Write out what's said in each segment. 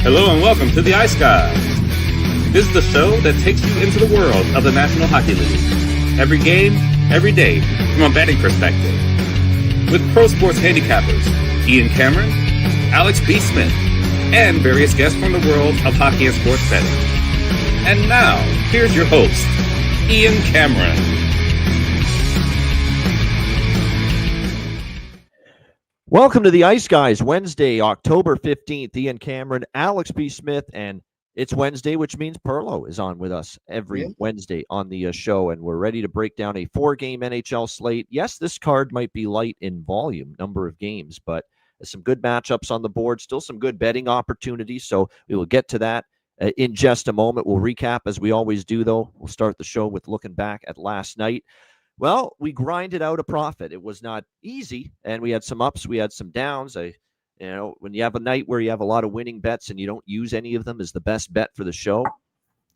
Hello and welcome to the Ice Guys. This is the show that takes you into the world of the National Hockey League. Every game, every day, from a betting perspective. With pro sports handicappers, Ian Cameron, Alex B. Smith, and various guests from the world of hockey and sports betting. And now, here's your host, Ian Cameron. Welcome to the Ice Guys, Wednesday, October 15th. Ian Cameron, Alex B. Smith, and it's Wednesday, which means Perlo is on with us every Wednesday on the show, and we're ready to break down a four-game NHL slate. Yes, this card might be light in volume, number of games, but some good matchups on the board, still some good betting opportunities, so we will get to that in just a moment. We'll recap, as we always do, though. We'll start the show with looking back at last night. Well, we grinded out a profit. It was not easy, and we had some ups, we had some downs. When you have a night where you have a lot of winning bets and you don't use any of them as the best bet for the show,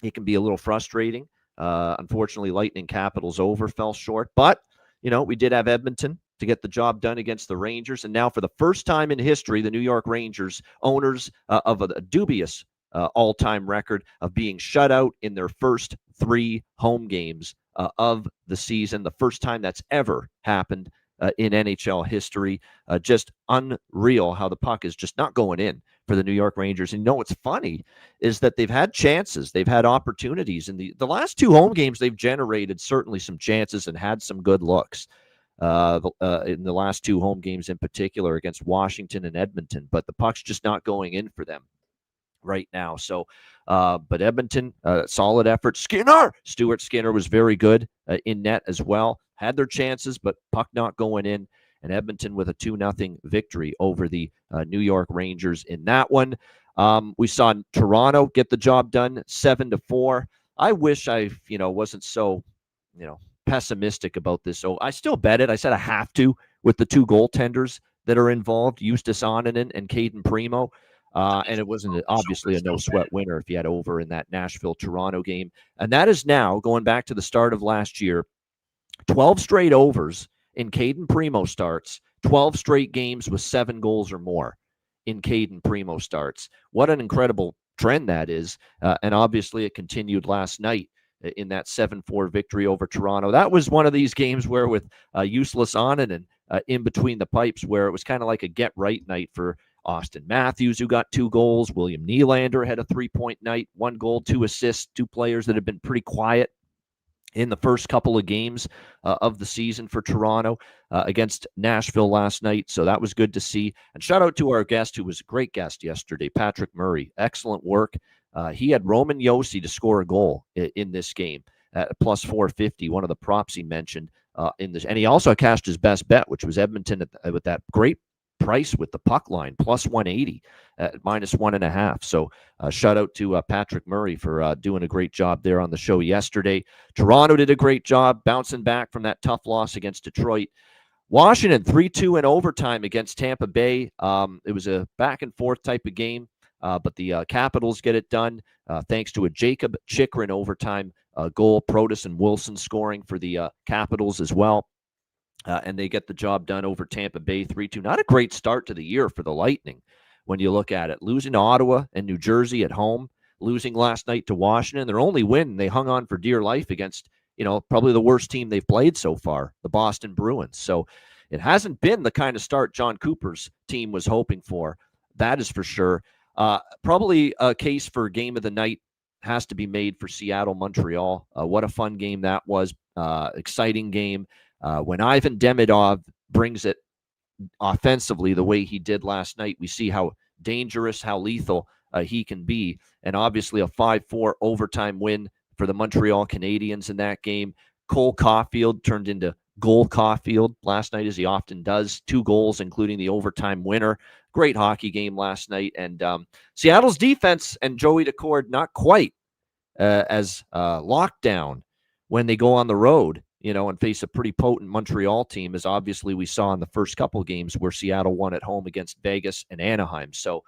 it can be a little frustrating. Unfortunately, Lightning Capitals fell short, but we did have Edmonton to get the job done against the Rangers, and now for the first time in history, the New York Rangers, owners of a dubious all-time record of being shut out in their first three home games of the season, the first time that's ever happened in NHL history. Just unreal how the puck is just not going in for the New York Rangers. And what's funny is that they've had chances, they've had opportunities. In the last two home games, they've generated certainly some chances and had some good looks in the last two home games in particular against Washington and Edmonton. But the puck's just not going in for them right now. So, but Edmonton, solid effort. Stuart Skinner was very good in net as well. Had their chances, but puck not going in. And Edmonton with a 2-0 victory over the New York Rangers in that one. We saw Toronto get the job done 7-4. I wish I, wasn't so, pessimistic about this. So I still bet it. I said I have to with the two goaltenders that are involved, Justus Annunen and Caden Primo. And it wasn't obviously a no-sweat winner if you had over in that Nashville-Toronto game. And that is now, going back to the start of last year, 12 straight overs in Caden Primo starts, 12 straight games with 7 goals or more in Caden Primo starts. What an incredible trend that is. And obviously it continued last night in that 7-4 victory over Toronto. That was one of these games where with useless Annunen in between the pipes, where it was kind of like a get-right night for Austin Matthews, who got 2 goals. William Nylander had a 3-point night, 1 goal, 2 assists, 2 players that have been pretty quiet in the first couple of games of the season for Toronto against Nashville last night. So that was good to see. And shout out to our guest, who was a great guest yesterday, Patrick Murray. Excellent work. He had Roman Josi to score a goal in this game at plus 450, one of the props he mentioned in this. And he also cashed his best bet, which was Edmonton with that great price with the puck line, plus 180 at minus 1.5. So shout out to Patrick Murray for doing a great job there on the show yesterday. Toronto did a great job bouncing back from that tough loss against Detroit. Washington 3-2 in overtime against Tampa Bay. It was a back and forth type of game, but the Capitals get it done thanks to a Jacob Chychrun overtime goal. Protas and Wilson scoring for the Capitals as well. And they get the job done over Tampa Bay 3-2. Not a great start to the year for the Lightning when you look at it. Losing to Ottawa and New Jersey at home, losing last night to Washington. Their only win, they hung on for dear life against, probably the worst team they've played so far, the Boston Bruins. So it hasn't been the kind of start John Cooper's team was hoping for. That is for sure. Probably a case for game of the night has to be made for Seattle-Montreal. What a fun game that was. Exciting game. When Ivan Demidov brings it offensively the way he did last night, we see how dangerous, how lethal he can be. And obviously a 5-4 overtime win for the Montreal Canadiens in that game. Cole Caulfield turned into Goal Caulfield last night, as he often does. 2 goals, including the overtime winner. Great hockey game last night. And Seattle's defense and Joey Daccord not quite as locked down when they go on the road, and face a pretty potent Montreal team, as obviously we saw in the first couple of games where Seattle won at home against Vegas and Anaheim. So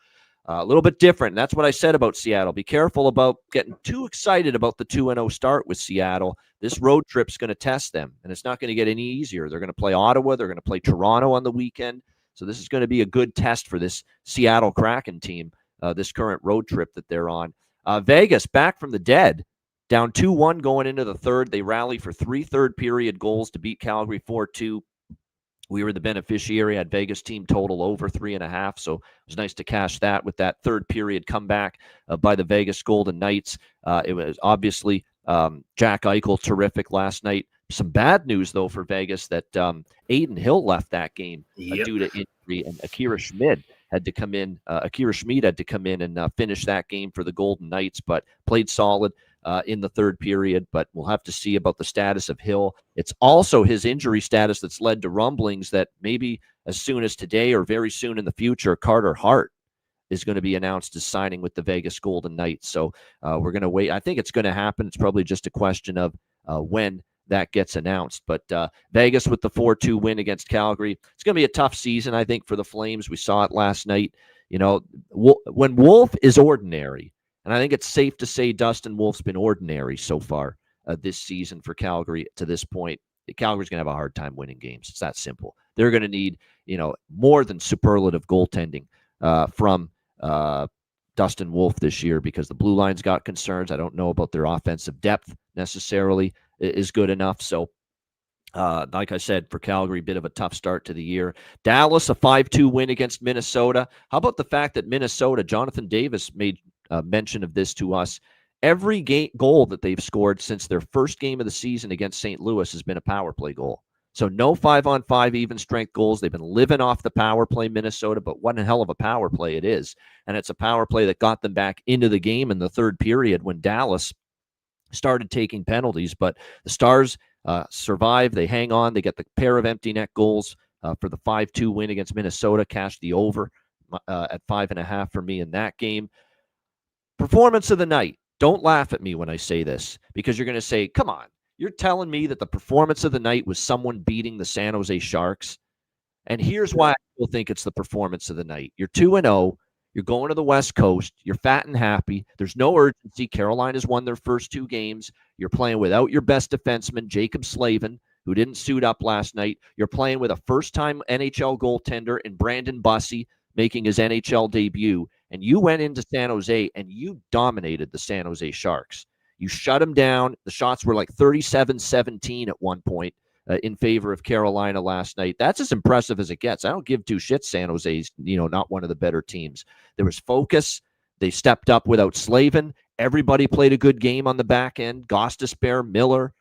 a little bit different. And that's what I said about Seattle. Be careful about getting too excited about the 2-0 start with Seattle. This road trip's going to test them, and it's not going to get any easier. They're going to play Ottawa. They're going to play Toronto on the weekend. So this is going to be a good test for this Seattle Kraken team this current road trip that they're on. Vegas back from the dead, down 2-1 going into the third. They rally for 3 third-period goals to beat Calgary 4-2. We were the beneficiary, had Vegas team total over 3.5, so it was nice to cash that with that third period comeback by the Vegas Golden Knights. It was obviously Jack Eichel terrific last night. Some bad news, though, for Vegas that Aiden Hill left that game due to injury, and Akira Schmid had to come in. And finish that game for the Golden Knights, but played solid in the third period. But we'll have to see about the status of Hill. It's also his injury status that's led to rumblings that maybe as soon as today or very soon in the future, Carter Hart is going to be announced as signing with the Vegas Golden Knights. So we're going to wait. I think it's going to happen. It's probably just a question of when that gets announced. But Vegas with the 4-2 win against Calgary. It's going to be a tough season, I think, for the Flames. We saw it last night. You know, when Wolf is ordinary, and I think it's safe to say Dustin Wolf's been ordinary so far this season for Calgary to this point. Calgary's going to have a hard time winning games. It's that simple. They're going to need, more than superlative goaltending from Dustin Wolf this year, because the blue line's got concerns. I don't know about their offensive depth necessarily is good enough. So, like I said, for Calgary, a bit of a tough start to the year. Dallas, a 5-2 win against Minnesota. How about the fact that Minnesota, Jonathan Davis made mention of this to us. Every goal that they've scored since their first game of the season against St. Louis has been a power play goal. So no 5-on-5 even strength goals. They've been living off the power play, Minnesota, but what a hell of a power play it is. And it's a power play that got them back into the game in the third period when Dallas started taking penalties. But the Stars survive. They hang on. They get the pair of empty net goals for the 5-2 win against Minnesota, cashed the over at 5.5 for me in that game. Performance of the night. Don't laugh at me when I say this, because you're going to say, come on, you're telling me that the performance of the night was someone beating the San Jose Sharks? And here's why I still think it's the performance of the night. You're 2-0. You're going to the West Coast. You're fat and happy. There's no urgency. Carolina's won their first 2 games. You're playing without your best defenseman, Jacob Slavin, who didn't suit up last night. You're playing with a first-time NHL goaltender in Brandon Bussi, making his NHL debut. And you went into San Jose and you dominated the San Jose Sharks. You shut them down. The shots were like 37-17 at one point in favor of Carolina last night. That's as impressive as it gets. I don't give 2 shits. San Jose's, not one of the better teams. There was focus. They stepped up without Slavin. Everybody played a good game on the back end. Gostisbehere, Miller,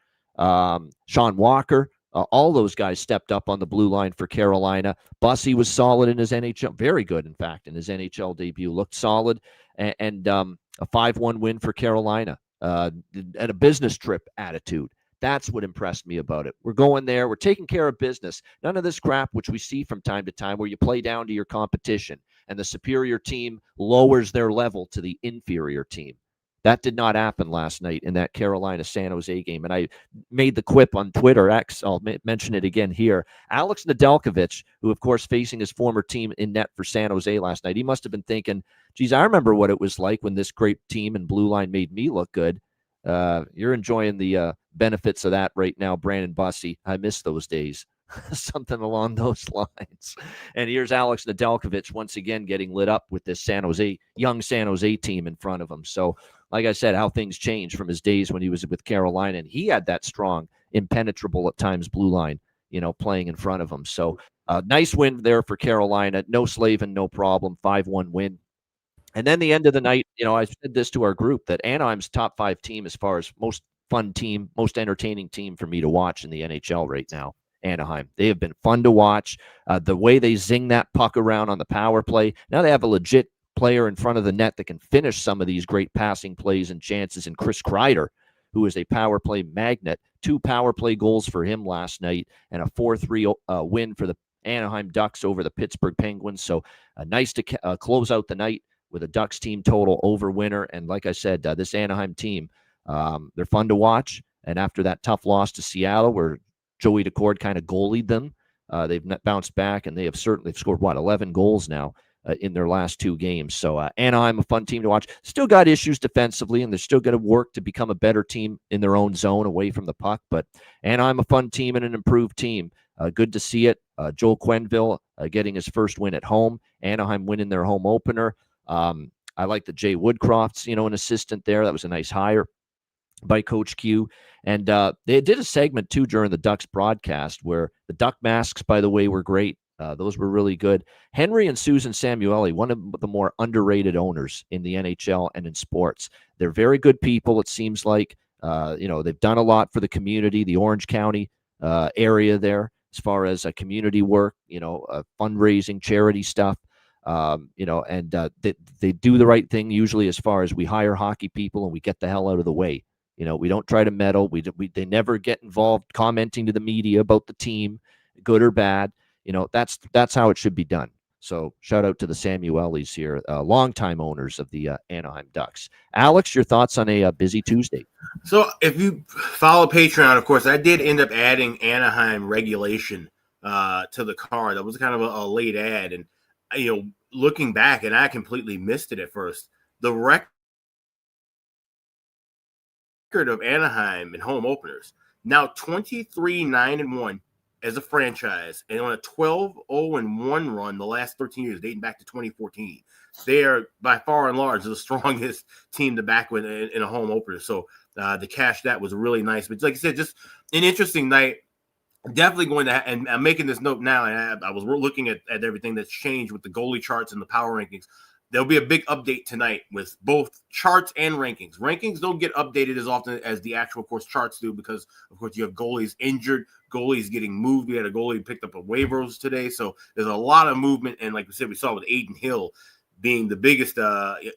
Sean Walker. All those guys stepped up on the blue line for Carolina. Bussi was solid in his NHL, very good, in fact, in his NHL debut. Looked solid, and a 5-1 win for Carolina. And a business trip attitude. That's what impressed me about it. We're going there. We're taking care of business. None of this crap, which we see from time to time, where you play down to your competition and the superior team lowers their level to the inferior team. That did not happen last night in that Carolina-San Jose game. And I made the quip on Twitter X. I'll mention it again here. Alex Nedeljkovic, who, of course, facing his former team in net for San Jose last night, he must have been thinking, geez, I remember what it was like when this great team in blue line made me look good. You're enjoying the benefits of that right now, Brandon Bussi. I miss those days. Something along those lines. And here's Alex Nedeljkovic once again getting lit up with this young San Jose team in front of him. So, like I said, how things changed from his days when he was with Carolina, and he had that strong, impenetrable at times blue line, playing in front of him. So, nice win there for Carolina. No Slavin, no problem. 5-1 win. And then the end of the night, I said this to our group, that Anaheim's top 5 team as far as most fun team, most entertaining team for me to watch in the NHL right now. Anaheim. They have been fun to watch. The way they zing that puck around on the power play. Now they have a legit player in front of the net that can finish some of these great passing plays and chances. And Chris Kreider, who is a power play magnet, 2 power play goals for him last night, and a 4-3 win for the Anaheim Ducks over the Pittsburgh Penguins. So nice to close out the night with a Ducks team total over winner. And like I said, this Anaheim team, they're fun to watch. And after that tough loss to Seattle, where Joey Decord kind of goalied them, they've bounced back, and they've scored 11 goals now in their last 2 games. So Anaheim, a fun team to watch. Still got issues defensively, and they're still going to work to become a better team in their own zone away from the puck. But Anaheim, a fun team and an improved team. Good to see it. Joel Quenneville getting his first win at home. Anaheim winning their home opener. I like that Jay Woodcroft's, an assistant there. That was a nice hire by Coach Q. And they did a segment, too, during the Ducks broadcast where the Duck masks, by the way, were great. Those were really good. Henry and Susan Samueli, one of the more underrated owners in the NHL and in sports. They're very good people, it seems like. They've done a lot for the community, the Orange County area there, as far as community work, fundraising, charity stuff. They do the right thing usually as far as we hire hockey people and we get the hell out of the way. We don't try to meddle. They never get involved commenting to the media about the team, good or bad. That's how it should be done. So shout out to the Samuelis here, longtime owners of the Anaheim Ducks. Alex, your thoughts on a busy Tuesday? So if you follow Patreon, of course, I did end up adding Anaheim regulation to the card. That was kind of a late ad. And, looking back, and I completely missed it at first, the record of Anaheim in home openers, now 23-9-1 as a franchise, and on a 12-0-1 run the last 13 years, dating back to 2014. They are by far and large the strongest team to back with in a home opener. So the cash that was really nice. But like I said, just an interesting night. Definitely going to, and I'm making this note now, and I was looking at everything that's changed with the goalie charts and the power rankings. There'll be a big update tonight with both charts and rankings. Rankings don't get updated as often as the actual, of course, charts do because, of course, you have goalies injured, goalies getting moved. We had a goalie picked up a waivers today, so there's a lot of movement. And like we said, we saw with Aiden Hill being the biggest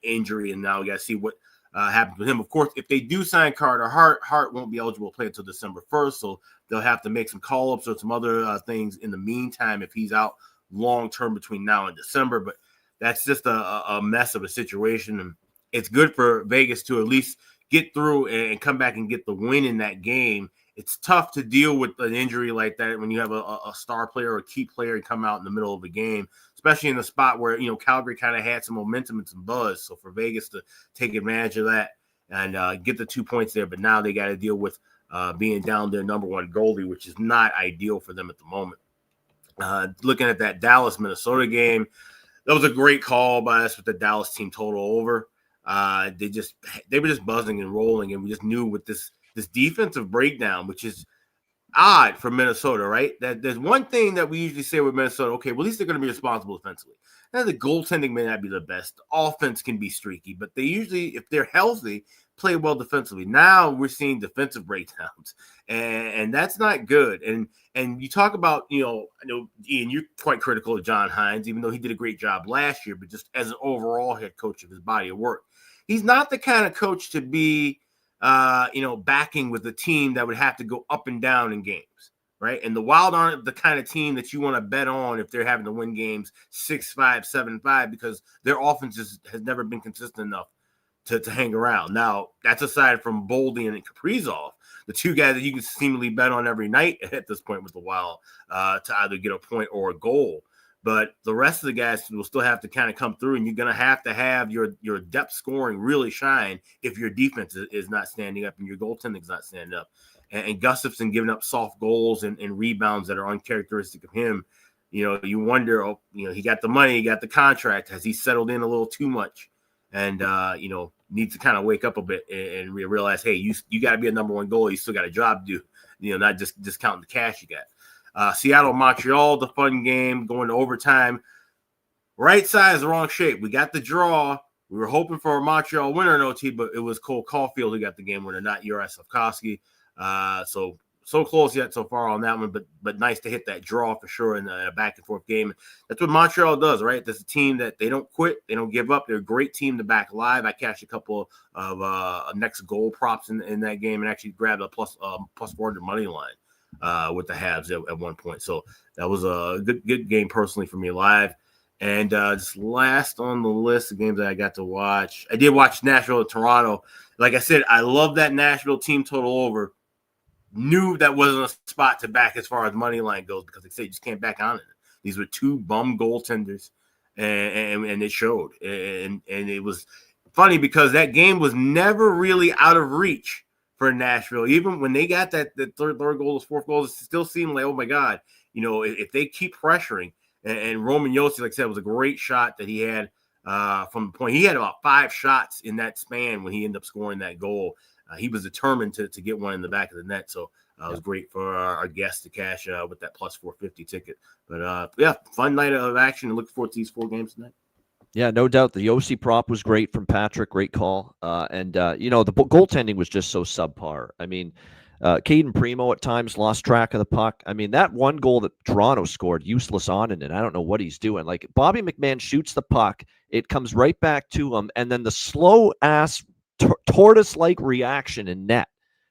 injury, and now we got to see what happens with him. Of course, if they do sign Carter Hart won't be eligible to play until December 1st, so they'll have to make some call-ups or some other things in the meantime if he's out long-term between now and December. But that's just a mess of a situation, and it's good for Vegas to at least get through and come back and get the win in that game. It's tough to deal with an injury like that when you have a star player or a key player and come out in the middle of a game, especially in the spot where, Calgary kind of had some momentum and some buzz. So for Vegas to take advantage of that and get the 2 points there, but now they got to deal with being down their number one goalie, which is not ideal for them at the moment. Looking at that Dallas-Minnesota game, that was a great call by us with the Dallas team total over. They were just buzzing and rolling, and we just knew with this defensive breakdown, which is odd for Minnesota, right? That there's one thing that we usually say with Minnesota, okay, well, at least they're going to be responsible defensively. Now, the goaltending may not be the best. The offense can be streaky, but they usually, if they're healthy, play well defensively. Now we're seeing defensive breakdowns, and that's not good. And you talk about, I know, Ian, you're quite critical of John Hines, even though he did a great job last year, but just as an overall head coach of his body of work. He's not the kind of coach to be backing with a team that would have to go up and down in games, right? And the Wild aren't the kind of team that you want to bet on if they're having to win games 6-5, 7-5, because their offense has never been consistent enough to hang around. Now, that's aside from Boldy and Kaprizov, the two guys that you can seemingly bet on every night at this point with the Wild to either get a point or a goal. But the rest of the guys will still have to kind of come through, and you're going to have your depth scoring really shine if your defense is not standing up and your goaltending is not standing up. And Gustafsson giving up soft goals and rebounds that are uncharacteristic of him. You wonder, he got the money, he got the contract. Has he settled in a little too much? And, needs to kind of wake up a bit and realize, hey, you got to be a number one goalie. You still got a job to do, not just counting the cash you got. Seattle, Montreal, the fun game, going to overtime. Right size, wrong shape. We got the draw. We were hoping for a Montreal winner in OT, but it was Cole Caulfield who got the game winner, not Juraj Slafkovsky. So close yet so far on that one, but nice to hit that draw for sure in a back-and-forth game. That's what Montreal does, right? That's a team that they don't quit. They don't give up. They're a great team to back live. I cashed a couple of next goal props in that game and actually grabbed a plus 400 money line with the Habs at one point. So that was a good game personally for me live. And just last on the list of games that I got to watch, I did watch Nashville and Toronto. Like I said, I love that Nashville team total over. Knew that wasn't a spot to back as far as money line goes because they say you just can't back on it. These were two bum goaltenders, and it showed. And it was funny because that game was never really out of reach for Nashville. Even when they got that third goal, fourth goal, it still seemed like, oh my God, if they keep pressuring. And Roman Josi, like I said, was a great shot that he had from the point. He had about 5 shots in that span when he ended up scoring that goal. He was determined to get one in the back of the net. So it was great for our guests to cash with that plus 450 ticket. But fun night of action, and look forward to these 4 games tonight. Yeah, no doubt. The OC prop was great from Patrick. Great call. And the goaltending was just so subpar. I mean, Caden Primo at times lost track of the puck. I mean, that one goal that Toronto scored, useless on it, and I don't know what he's doing. Like, Bobby McMahon shoots the puck, it comes right back to him, and then the slow-ass tortoise-like reaction in net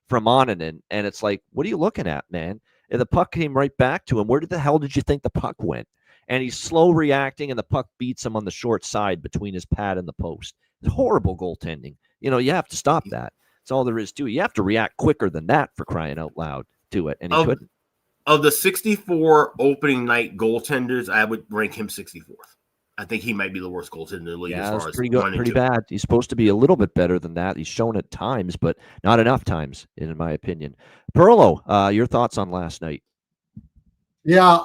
from Onanen, and it's like, what are you looking at, man? And the puck came right back to him. Where the hell did you think the puck went? And he's slow reacting, and the puck beats him on the short side between his pad and the post. It's horrible goaltending. You have to stop that. That's all there is to it. You have to react quicker than that, for crying out loud, to it, and he couldn't. Of the 64 opening night goaltenders, I would rank him 64th. I think he might be the worst goaltender in the league as far as pretty good, pretty bad. He's supposed to be a little bit better than that. He's shown at times, but not enough times, in my opinion. Perlo, your thoughts on last night? Yeah,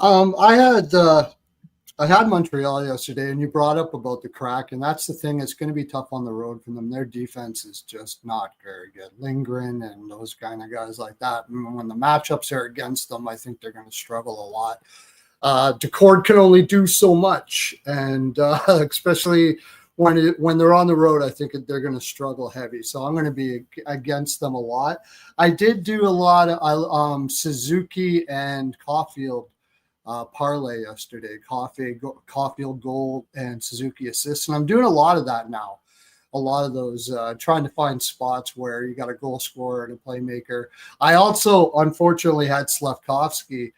I had Montreal yesterday, and you brought up about the crack, and that's the thing. It's going to be tough on the road for them. Their defense is just not very good. Lindgren and those kind of guys like that. And when the matchups are against them, I think they're going to struggle a lot. Decord can only do so much, and especially when they're on the road, I think they're going to struggle heavy. So I'm going to be against them a lot. I did do a lot of Suzuki and Caulfield parlay yesterday. Caulfield goal and Suzuki assists, and I'm doing a lot of that now. A lot of those, trying to find spots where you got a goal scorer and a playmaker. I also, unfortunately, had Slavkovsky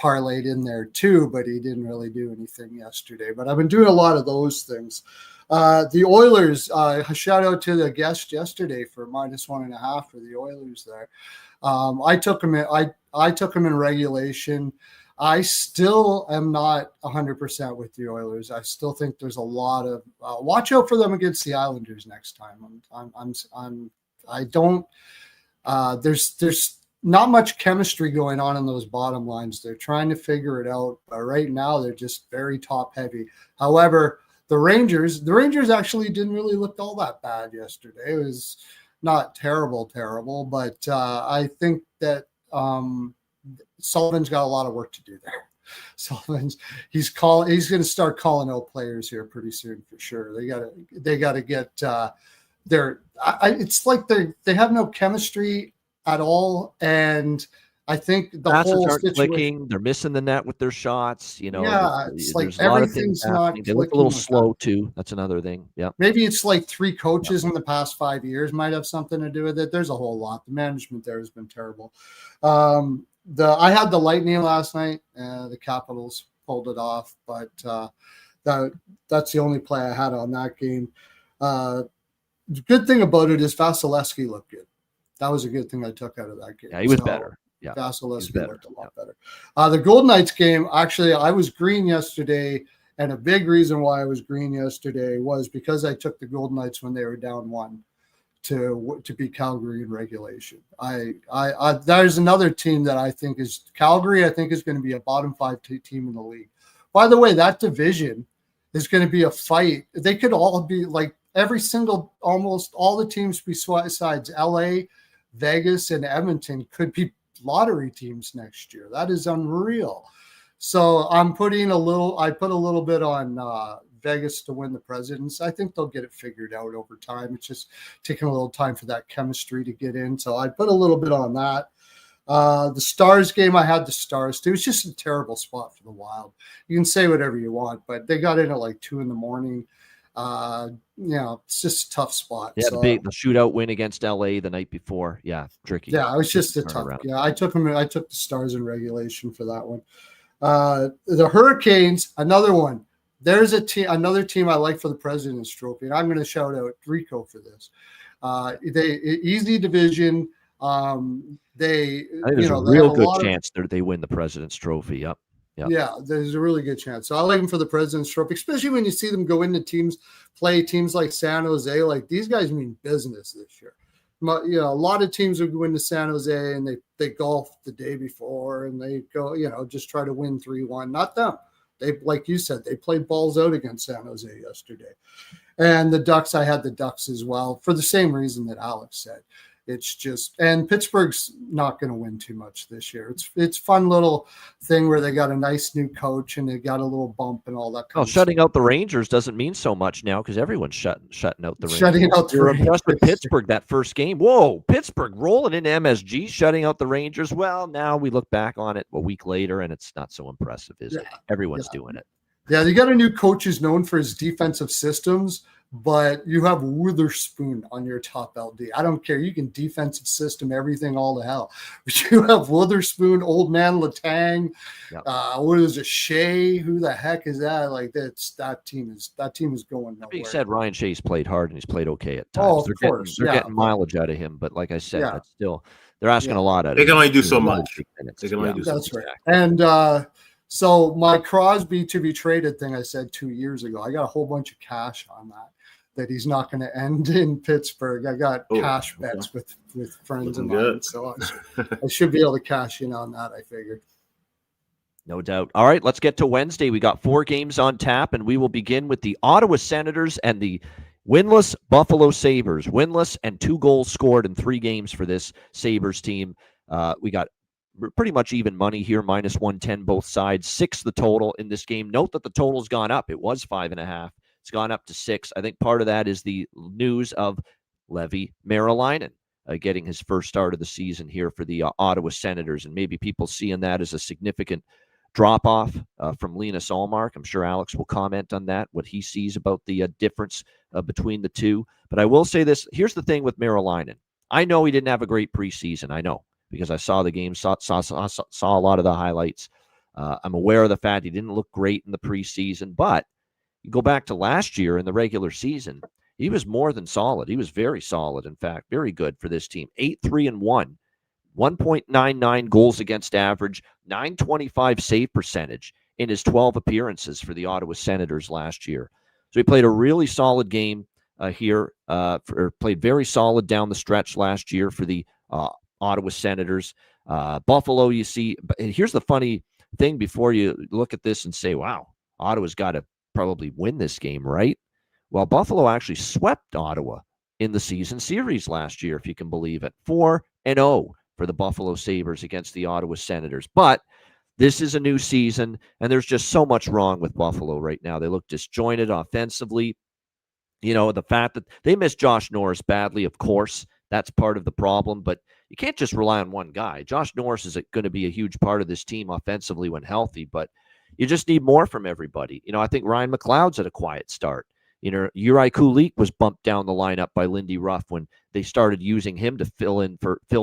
parlayed in there too, but he didn't really do anything yesterday. But I've been doing a lot of those things. The Oilers, shout out to the guest yesterday for -1.5 for the Oilers there. I took him in regulation. I still am not 100% with the Oilers. I still think there's a lot of watch out for them against the Islanders next time. There's not much chemistry going on in those bottom lines. They're trying to figure it out, but right now they're just very top heavy. However, the Rangers actually didn't really look all that bad yesterday. It was not terrible, but I think that Sullivan's got a lot of work to do there. He's going to start calling out players here pretty soon for sure. They got to get it's like they have no chemistry at all, and I think the whole situation, clicking. They're missing the net with their shots. It's like there's a lot of things not. They look a little slow too. That's another thing. Yeah, maybe it's like 3 coaches in the past 5 years might have something to do with it. There's a whole lot. The management there has been terrible. I had the Lightning last night. The Capitals pulled it off, but that's the only play I had on that game. The good thing about it is Vasilevsky looked good. That was a good thing I took out of that game. Yeah, he was better. Yeah, Vasilevsky looked a lot better. The Golden Knights game, actually, I was green yesterday, and a big reason why I was green yesterday was because I took the Golden Knights when they were down 1 to beat Calgary in regulation. There's another team that I think is Calgary. I think is going to be a bottom 5 team in the league. By the way, that division is going to be a fight. They could all be like almost all the teams besides LA, Vegas, and Edmonton could be lottery teams next year. That is unreal. So I put a little bit on Vegas to win the Presidents. I think they'll get it figured out over time. It's just taking a little time for that chemistry to get in. So I put a little bit on that. The Stars game, I had the Stars too. It's just a terrible spot for the Wild. You can say whatever you want, but they got in at like 2 a.m. It's just a tough spot. Yeah, the shootout win against LA the night before. Yeah, tricky. Yeah, it was just a tough. Yeah, I took the Stars in regulation for that one. The Hurricanes, another one. There's another team I like for the President's Trophy, and I'm going to shout out Rico for this. Easy division. I think there's a real good chance they win the President's Trophy. Yep. Yeah, there's a really good chance. So I like them for the President's Trophy, especially when you see them go into play teams like San Jose. Like these guys mean business this year. A lot of teams would go into San Jose and they golf the day before and they go, just try to win 3-1. Not them. They, like you said, they played balls out against San Jose yesterday. And the Ducks, I had the Ducks as well for the same reason that Alex said. It's just, and Pittsburgh's not going to win too much this year. It's fun little thing where they got a nice new coach and they got a little bump and all that kind of shutting stuff. out the Rangers doesn't mean so much now because everyone's shutting out the Rangers. Shutting out the You're Rangers. impressed with Pittsburgh that first game. Whoa, Pittsburgh rolling in MSG, shutting out the Rangers. Well, now we look back on it a week later and it's not so impressive, is it? Everyone's doing it. Yeah, you got a new coach who's known for his defensive systems, but you have Witherspoon on your top LD. I don't care. You can defensive system everything all to hell. But you have Witherspoon, old man Letang. What is it, Shea? Who the heck is that? Like that team is going nowhere. Being said, Ryan Shea's played hard and he's played okay at times. Oh, of course. They're getting mileage out of him, but like I said, that's still they're asking a lot out of him. They can only do so much. They can only do so much. That's right. And so my Crosby to be traded thing I said 2 years ago, I got a whole bunch of cash on that he's not going to end in Pittsburgh. I got cash bets with friends of mine, so I should be able to cash in on that, I figured. No doubt. All right, let's get to Wednesday. We got 4 games on tap, and we will begin with the Ottawa Senators and the winless Buffalo Sabres. Winless and 2 goals scored in 3 games for this Sabres team. We got pretty much even money here, minus 110 both sides. 6 the total in this game. Note that the total's gone up. It was 5.5. It's gone up to 6. I think part of that is the news of Levi Merilainen getting his first start of the season here for the Ottawa Senators, and maybe people seeing that as a significant drop-off from Linus Ullmark. I'm sure Alex will comment on that, what he sees about the difference between the two. But I will say this. Here's the thing with Merilainen. I know he didn't have a great preseason. I know, because I saw the game, saw a lot of the highlights. I'm aware of the fact he didn't look great in the preseason, but you go back to last year in the regular season, he was more than solid. He was very solid, in fact, very good for this team. 8-3-1, 1.99 goals against average, 925 save percentage in his 12 appearances for the Ottawa Senators last year. So he played a really solid game here, played very solid down the stretch last year for the Ottawa Senators. Buffalo, you see, here's the funny thing before you look at this and say, wow, Ottawa's got to probably win this game, right? Well, Buffalo actually swept Ottawa in the season series last year, if you can believe it. 4-0 for the Buffalo Sabres against the Ottawa Senators. But this is a new season, and there's just so much wrong with Buffalo right now. They look disjointed offensively. You know, the fact that they miss Josh Norris badly, of course, that's part of the problem, but you can't just rely on one guy. Josh Norris is going to be a huge part of this team offensively when healthy, but you just need more from everybody. You know, I think Ryan McLeod's at a quiet start. You know, Uri Kulik was bumped down the lineup by Lindy Ruff when they started using him to fill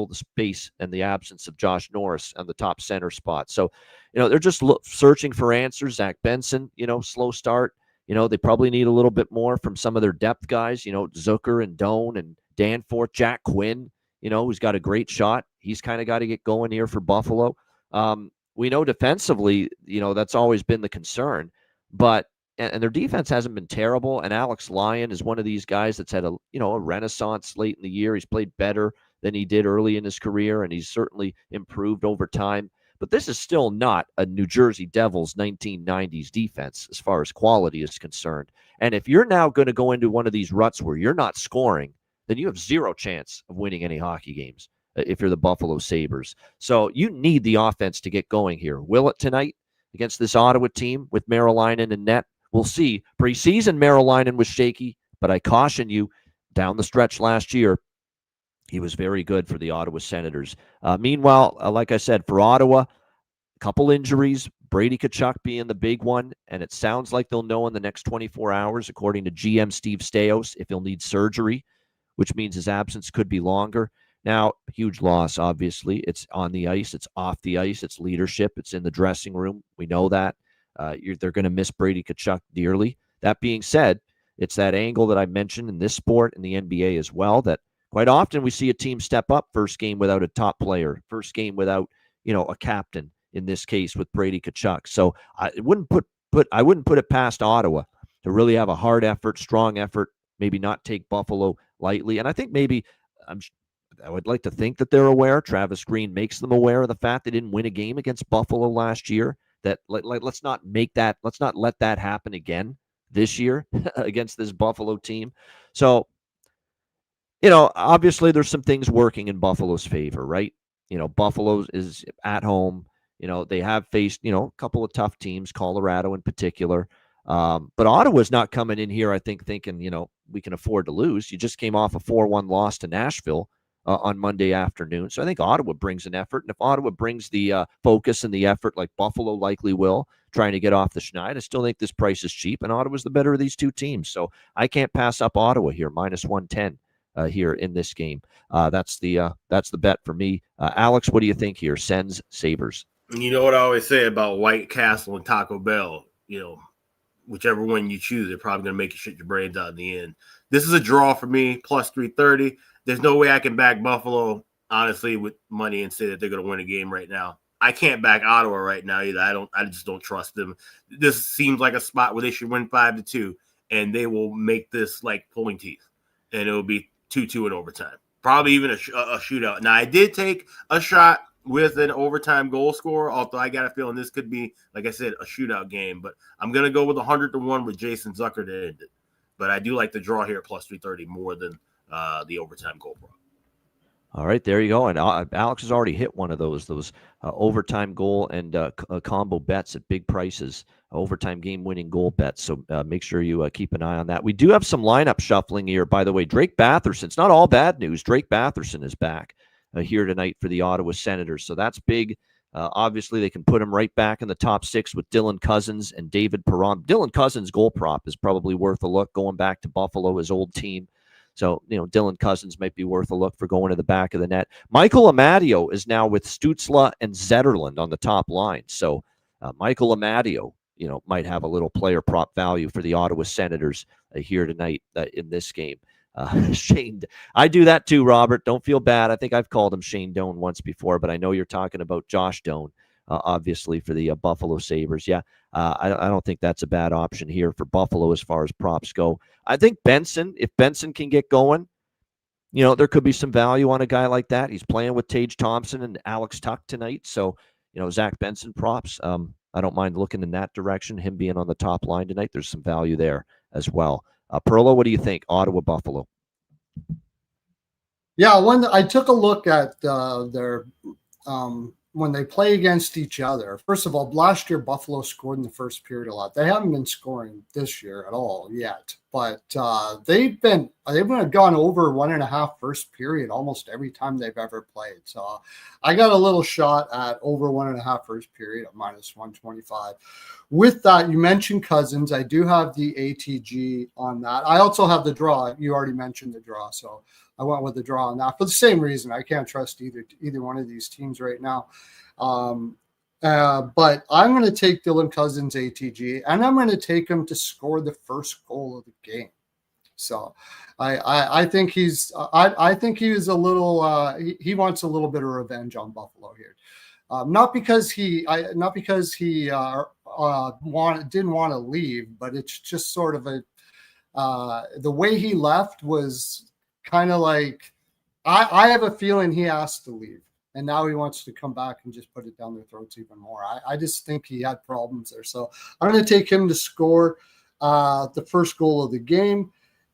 the space and the absence of Josh Norris on the top center spot. So, you know, they're just searching for answers. Zach Benson, you know, slow start. You know, they probably need a little bit more from some of their depth guys, you know, Zucker and Doan and Danforth, Jack Quinn, you know, who's got a great shot. He's kind of got to get going here for Buffalo. We know defensively, you know, that's always been the concern, but and their defense hasn't been terrible. And Alex Lyon is one of these guys that's had a renaissance late in the year. He's played better than he did early in his career, and he's certainly improved over time. But this is still not a New Jersey Devils 1990s defense as far as quality is concerned. And if you're now going to go into one of these ruts where you're not scoring, then you have zero chance of winning any hockey games if you're the Buffalo Sabres. So you need the offense to get going here. Will it tonight against this Ottawa team with Merilainen and net? We'll see. Preseason, Merilainen was shaky, but I caution you, down the stretch last year, he was very good for the Ottawa Senators. Meanwhile, like I said, for Ottawa, a couple injuries, Brady Tkachuk being the big one, and it sounds like they'll know in the next 24 hours, according to GM Steve Staios, if he'll need surgery, which means his absence could be longer. Now, huge loss, obviously. It's on the ice. It's off the ice. It's leadership. It's in the dressing room. We know that. They're going to miss Brady Tkachuk dearly. That being said, it's that angle that I mentioned in this sport and the NBA as well, that quite often we see a team step up first game without a top player, first game without, a captain, in this case with Brady Tkachuk. So I wouldn't put it past Ottawa to really have a hard effort, strong effort, maybe not take Buffalo lightly. And I think maybe I would like to think that they're aware. Travis Green makes them aware of the fact they didn't win a game against Buffalo last year, that let's not let that happen again this year against this Buffalo team. So, obviously there's some things working in Buffalo's favor, right? Buffalo is at home. They have faced, a couple of tough teams, Colorado in particular. But Ottawa's not coming in here, I think, thinking, we can afford to lose. You just came off a 4-1 loss to Nashville on Monday afternoon. So I think Ottawa brings an effort. And if Ottawa brings the focus and the effort like Buffalo likely will, trying to get off the schneid, I still think this price is cheap. And Ottawa's the better of these two teams. So I can't pass up Ottawa here, minus 110 here in this game. That's the bet for me. Alex, what do you think here? Sens, Sabres. You know what I always say about White Castle and Taco Bell, whichever one you choose, they're probably going to make you shit your brains out in the end. This is a draw for me, plus 330. There's no way I can back Buffalo, honestly, with money and say that they're going to win a game right now. I can't back Ottawa right now either. I just don't trust them. This seems like a spot where they should win 5-2, and they will make this like pulling teeth, and it will be 2-2 in overtime. Probably even a shootout. Now, I did take a shot with an overtime goal scorer, although I got a feeling this could be, like I said, a shootout game. But I'm going to go with 100-1 with Jason Zucker to end it. But I do like the draw here at plus 330 more than the overtime goal prop. All right, there you go. And Alex has already hit one of those overtime goal and combo bets at big prices, overtime game-winning goal bets. So make sure you keep an eye on that. We do have some lineup shuffling here, by the way. Drake Batherson, it's not all bad news. Drake Batherson is back here tonight for the Ottawa Senators. So that's big. Obviously, they can put him right back in the top 6 with Dylan Cousins and David Perron. Dylan Cousins' goal prop is probably worth a look going back to Buffalo, his old team. So, Dylan Cousins might be worth a look for going to the back of the net. Michael Amadio is now with Stützle and Zetterlund on the top line. So, Michael Amadio, might have a little player prop value for the Ottawa Senators here tonight in this game. Shane, I do that too, Robert. Don't feel bad. I think I've called him Shane Doan once before, but I know you're talking about Josh Doan, obviously, for the Buffalo Sabres. Yeah, I don't think that's a bad option here for Buffalo as far as props go. I think if Benson can get going, there could be some value on a guy like that. He's playing with Tage Thompson and Alex Tuck tonight. So, Zach Benson props. I don't mind looking in that direction, him being on the top line tonight. There's some value there as well. Perlo, what do you think? Ottawa, Buffalo. Yeah, when I took a look at their when they play against each other. First of all, last year Buffalo scored in the first period a lot. They haven't been scoring this year at all yet, but they've gone over 1.5 first period almost every time they've ever played. So I got a little shot at over 1.5 first period at minus 125. With that, you mentioned Cousins. I do have the ATG on that. I also have the draw. You already mentioned the draw, so I went with the draw on that for the same reason. I can't trust either one of these teams right now. But I'm going to take Dylan Cousins ATG, and I'm going to take him to score the first goal of the game. So I think he's a little he wants a little bit of revenge on Buffalo here. Not because he didn't want to leave, but it's just sort of the way he left was kind of like, I have a feeling he asked to leave, and now he wants to come back and just put it down their throats even more. I just think he had problems there. So I'm going to take him to score the first goal of the game.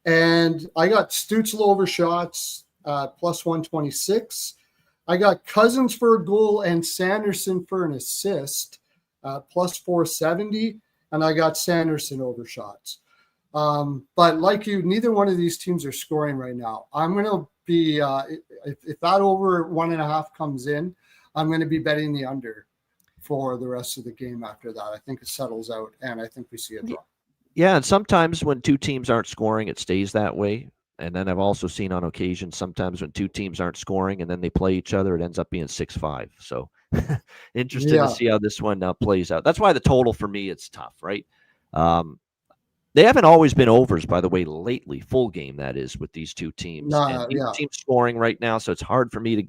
And I got Stützle over shots plus 126. I got Cousins for a goal and Sanderson for an assist plus 470. And I got Sanderson over shots. But like you, neither one of these teams are scoring right now. I'm going to be, if that over 1.5 comes in, I'm going to be betting the under for the rest of the game after that. I think it settles out, and I think we see a draw. Yeah, and sometimes when two teams aren't scoring, it stays that way. And then I've also seen on occasion sometimes when two teams aren't scoring and then they play each other, it ends up being 6-5. So interested to see how this one plays out. That's why the total for me, it's tough, right? They haven't always been overs, by the way, lately, full game, that is, with these two teams. Each team's scoring right now, so it's hard for me to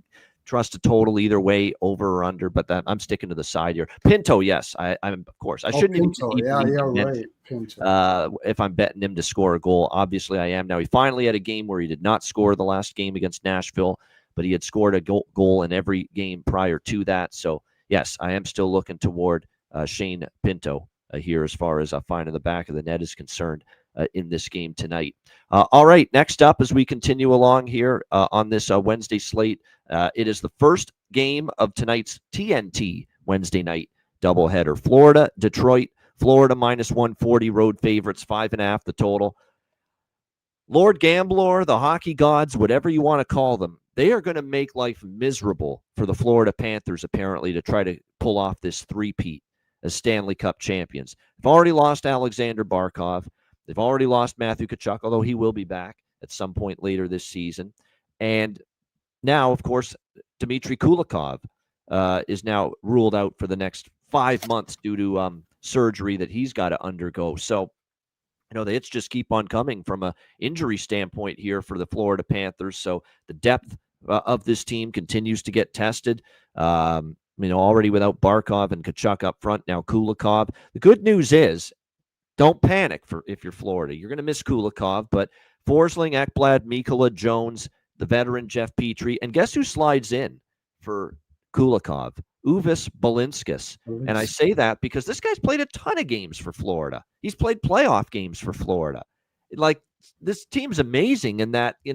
trust a total either way, over or under, but I'm sticking to the side here. Pinto, yes, I'm of course. I shouldn't Pinto. Right. Pinto. If I'm betting him to score a goal, obviously I am now. He finally had a game where he did not score the last game against Nashville, but he had scored a goal in every game prior to that. So, yes, I am still looking toward Shane Pinto here as far as finding the back of the net is concerned in this game tonight. All right, next up as we continue along here on this Wednesday slate, it is the first game of tonight's TNT Wednesday night doubleheader. Florida, Detroit. Florida minus 140, road favorites, 5.5 the total. Lord Gambler, the hockey gods, whatever you want to call them, they are going to make life miserable for the Florida Panthers, apparently, to try to pull off this three-peat as Stanley Cup champions. They've already lost Alexander Barkov. They've already lost Matthew Tkachuk, although he will be back at some point later this season. And now, of course, Dmitry Kulikov is now ruled out for the next 5 months due to surgery that he's got to undergo. So, the hits just keep on coming from a injury standpoint here for the Florida Panthers. So the depth of this team continues to get tested. Already without Barkov and Tkachuk up front, now Kulikov. The good news is, don't panic if you're Florida. You're going to miss Kulikov, but Forsling, Ekblad, Mikula, Jones, the veteran Jeff Petrie, and guess who slides in for Kulikov? Uvis Balinskis. And I say that because this guy's played a ton of games for Florida. He's played playoff games for Florida. This team's amazing in that, they're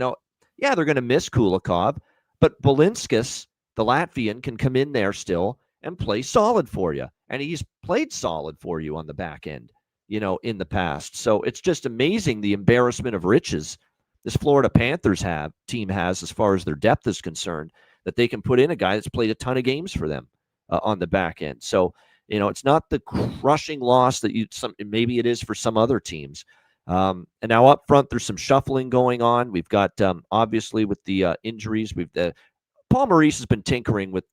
going to miss Kulikov, but Balinskis, the Latvian, can come in there still and play solid for you. And he's played solid for you on the back end, in the past. So it's just amazing the embarrassment of riches this Florida Panthers team has as far as their depth is concerned, that they can put in a guy that's played a ton of games for them on the back end. So, it's not the crushing loss that maybe it is for some other teams. And now up front, there's some shuffling going on. We've got, obviously, with the injuries, Paul Maurice has been tinkering with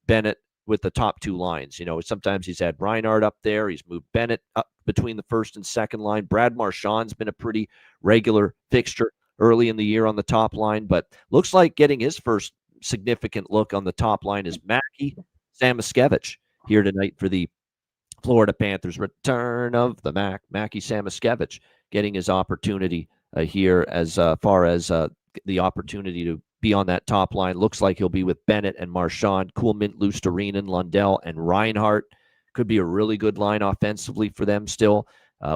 Bennett with the top two lines. Sometimes he's had Reinhart up there. He's moved Bennett up between the first and second line. Brad Marchand's been a pretty regular fixture early in the year on the top line, but looks like getting his first significant look on the top line is Mackie Samoskevich here tonight for the Florida Panthers. Return of the Mackie Samoskevich getting his opportunity here as far as the opportunity to be on that top line. Looks like he'll be with Bennett and Marchand, Kuhlman, Luostarinen, Lundell, and Reinhart. Could be a really good line offensively for them still.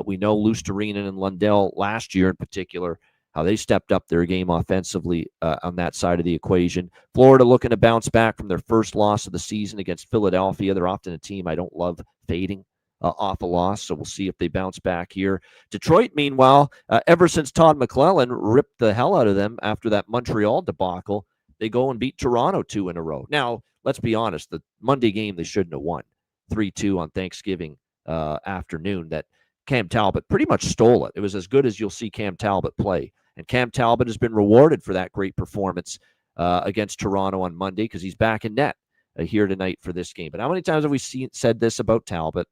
We know Luostarinen and Lundell last year in particular, how they stepped up their game offensively on that side of the equation. Florida looking to bounce back from their first loss of the season against Philadelphia. They're often a team I don't love fading off a loss, so we'll see if they bounce back here. Detroit, meanwhile, ever since Todd McClellan ripped the hell out of them after that Montreal debacle, they go and beat Toronto 2 in a row. Now, let's be honest, the Monday game they shouldn't have won, 3-2 on Thanksgiving afternoon. That Cam Talbot pretty much stole it. It was as good as you'll see Cam Talbot play. And Cam Talbot has been rewarded for that great performance against Toronto on Monday because he's back in net here tonight for this game. But how many times have we said this about Talbot?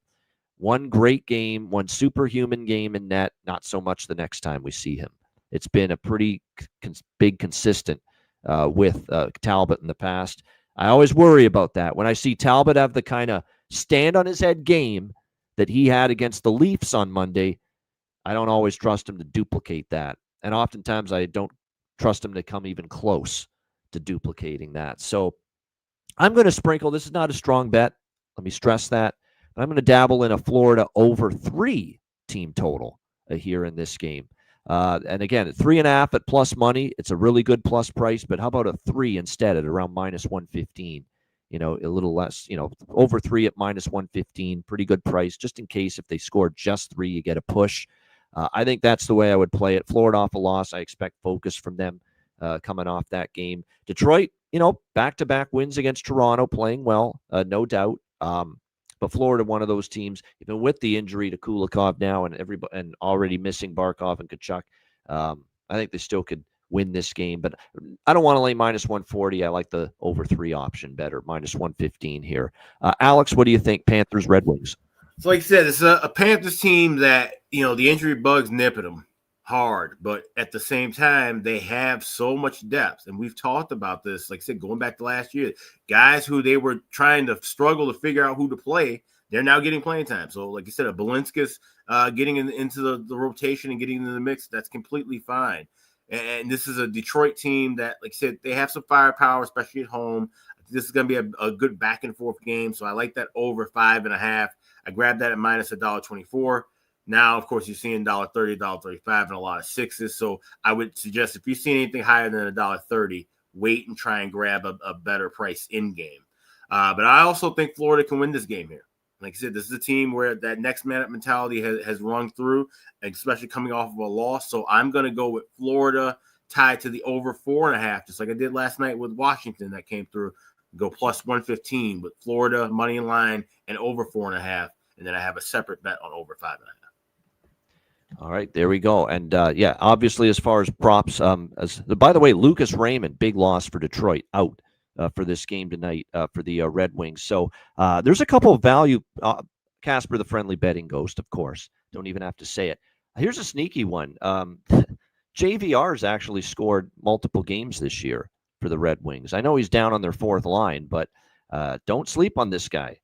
One great game, one superhuman game in net, not so much the next time we see him. It's been a pretty big consistent with Talbot in the past. I always worry about that. When I see Talbot have the kind of stand on his head game that he had against the Leafs on Monday, I don't always trust him to duplicate that. And oftentimes I don't trust him to come even close to duplicating that. So I'm going to sprinkle. This is not a strong bet. Let me stress that. But I'm going to dabble in a Florida over 3 team total here in this game. And again, at 3.5 at plus money, it's a really good plus price. But how about a 3 instead at around minus 115? A little less, over 3 at minus 115. Pretty good price, just in case if they score just 3, you get a push. I think that's the way I would play it. Florida off a loss. I expect focus from them coming off that game. Detroit, back-to-back wins against Toronto, playing well, no doubt. But Florida, one of those teams, even with the injury to Kulikov now and already missing Barkov and Tkachuk, I think they still could win this game. But I don't want to lay minus 140. I like the over 3 option better, minus 115 here. Alex, what do you think? Panthers, Red Wings. So like I said, it's a Panthers team that, the injury bug's nipping them hard. But at the same time, they have so much depth. And we've talked about this, like I said, going back to last year. Guys who they were trying to struggle to figure out who to play, they're now getting playing time. So like I said, a Balinskis getting into the rotation and getting into the mix, that's completely fine. And this is a Detroit team that, like I said, they have some firepower, especially at home. This is going to be a good back-and-forth game. So I like that over 5.5. I grabbed that at minus $1.24. Now, of course, you're seeing $1.30, $1.35, and a lot of sixes. So I would suggest if you see anything higher than $1.30, wait and try and grab a better price in game. But I also think Florida can win this game here. Like I said, this is a team where that next man up mentality has rung through, especially coming off of a loss. So I'm going to go with Florida tied to the over 4.5, just like I did last night with Washington that came through. Go plus 115 with Florida money line and over 4.5. And then I have a separate bet on over 5.5. All right, there we go. And yeah, obviously, as far as props, by the way, Lucas Raymond, big loss for Detroit, out for this game tonight for the Red Wings. So there's a couple of value. Casper, the friendly betting ghost, of course. Don't even have to say it. Here's a sneaky one. JVR's actually scored multiple games this year for the Red Wings. I know he's down on their fourth line, but don't sleep on this guy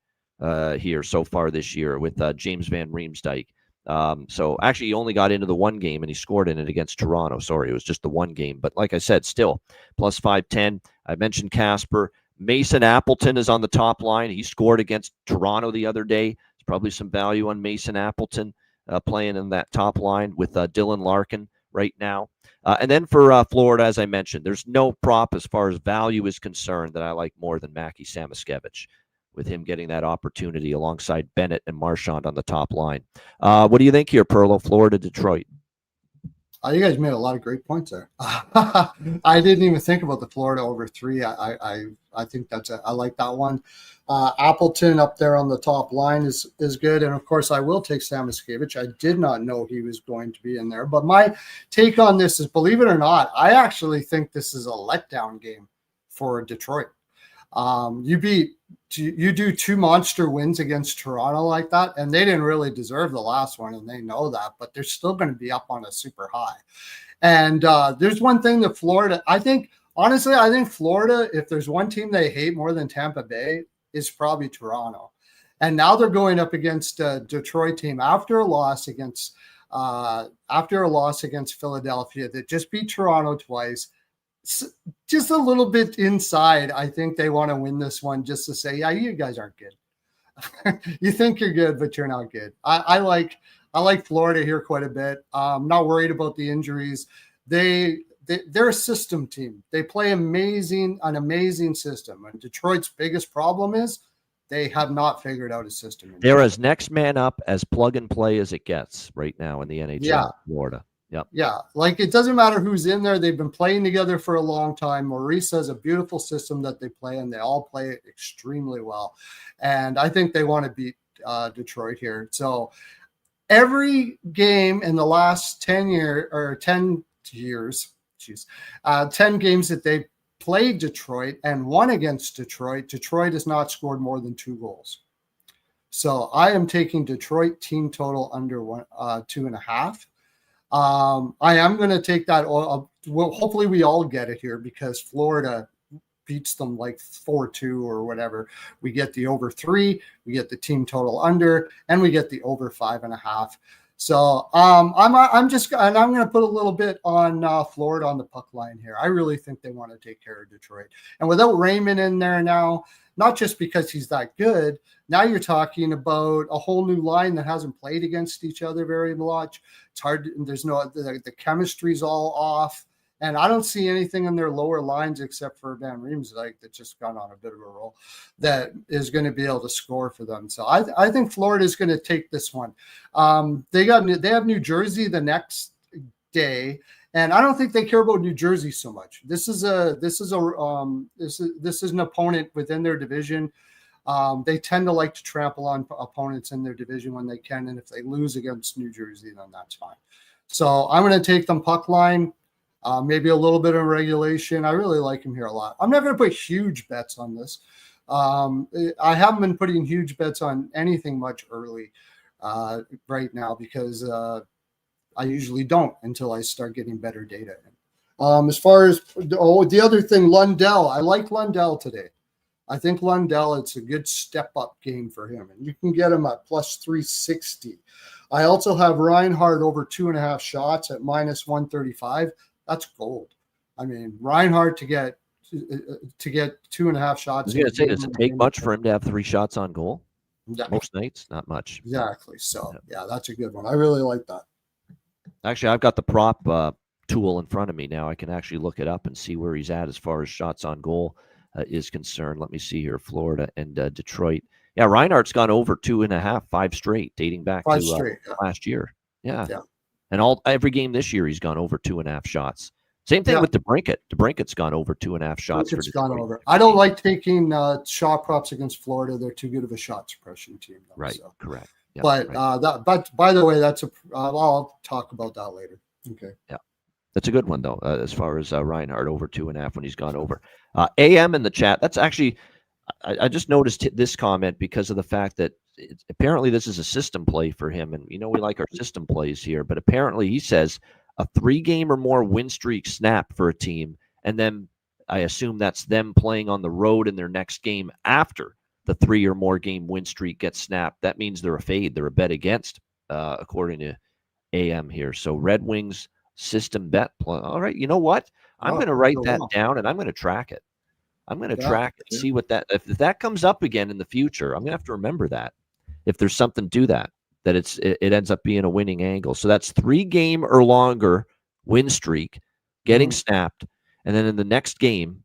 here so far this year with James Van Riemsdyk. So actually he only got into the one game and he scored in it against Toronto. Sorry, it was just the one game. But like I said, still plus 510. I mentioned Casper. Mason Appleton is on the top line. He scored against Toronto the other day. There's probably some value on Mason Appleton playing in that top line with Dylan Larkin right now. And then for Florida, as I mentioned, there's no prop as far as value is concerned that I like more than Mackie Samoskevich, with him getting that opportunity alongside Bennett and Marchand on the top line. What do you think here, Perlo? Florida, Detroit. You guys made a lot of great points there. I didn't even think about the Florida over 3. I think I like that one. Appleton up there on the top line is good. And of course, I will take Samoskevich. I did not know he was going to be in there. But my take on this is, believe it or not, I actually think this is a letdown game for Detroit. You do 2 monster wins against Toronto like that, and they didn't really deserve the last one, and they know that, but they're still going to be up on a super high. And there's one thing that Florida, I think Florida, if there's one team they hate more than Tampa Bay, is probably Toronto. And now they're going up against a Detroit team after a loss against Philadelphia that just beat Toronto twice. Just a little bit inside, I think they want to win this one just to say, yeah, you guys aren't good. You think you're good, but you're not good. I like Florida here quite a bit. I'm not worried about the injuries. They're a system team. They play an amazing system. And Detroit's biggest problem is they have not figured out a system. They're as next man up, as plug and play as it gets right now in the NHL. Yeah. Florida. Yep. Yeah, like it doesn't matter who's in there. They've been playing together for a long time. Maurice has a beautiful system that they play, and they all play it extremely well. And I think they want to beat Detroit here. So every game in the last 10 years, 10 games that they played Detroit and won against Detroit, Detroit has not scored more than 2 goals. So I am taking Detroit team total under 2.5. I am going to take that. Well, hopefully we all get it here because Florida beats them like 4-2 or whatever. We get the over 3, we get the team total under, and we get the over 5.5. So I'm going to put a little bit on Florida on the puck line here. I really think they want to take care of Detroit. And without Raymond in there now, not just because he's that good, now you're talking about a whole new line that hasn't played against each other very much. It's hard. The chemistry's all off. And I don't see anything in their lower lines except for Van Riemsdyk that just got on a bit of a roll that is going to be able to score for them. So I think Florida is going to take this one. They have New Jersey the next day, and I don't think they care about New Jersey so much. This is an opponent within their division. They tend to like to trample on opponents in their division when they can, and if they lose against New Jersey, then that's fine. So I'm going to take them puck line. Maybe a little bit of regulation. I really like him here a lot. I'm not going to put huge bets on this. I haven't been putting huge bets on anything much early right now because I usually don't until I start getting better data. As far as the other thing, Lundell. I like Lundell today. I think Lundell, it's a good step-up game for him, and you can get him at plus 360. I also have Reinhart over 2.5 shots at minus 135. That's gold. I mean, Reinhart to get 2.5 shots. I was going to say, does it take much for him to have 3 shots on goal? Yeah. Most nights, not much. Exactly. So, yeah, that's a good one. I really like that. Actually, I've got the prop tool in front of me now. I can actually look it up and see where he's at as far as shots on goal is concerned. Let me see here. Florida and Detroit. Yeah, Reinhardt's gone over 2.5, 5 straight, dating back to last year. Yeah. And every game this year, he's gone over 2.5 shots. Same thing with DeBrincat. DeBrincat's gone over 2.5 shots for Detroit. Gone over. I don't like taking shot props against Florida. They're too good of a shot suppression team. Though, right. So. Correct. Yeah, but but by the way, that's I'll talk about that later. Okay. Yeah. That's a good one, though, as far as Reinhardt over 2.5 when he's gone over. AM in the chat. That's actually, I just noticed this comment because of the fact that apparently this is a system play for him. And, we like our system plays here. But apparently he says a 3-game or more win streak snap for a team. And then I assume that's them playing on the road in their next game after the 3 or more game win streak gets snapped. That means they're a fade. They're a bet against, according to AM here. So Red Wings system bet. All right. You know what? I'm going to write that down and I'm going to track it. I'm going to track it, see what if that comes up again in the future, I'm going to have to remember that. If there's something to that it ends up being a winning angle. So that's 3-game or longer win streak getting snapped. And then in the next game,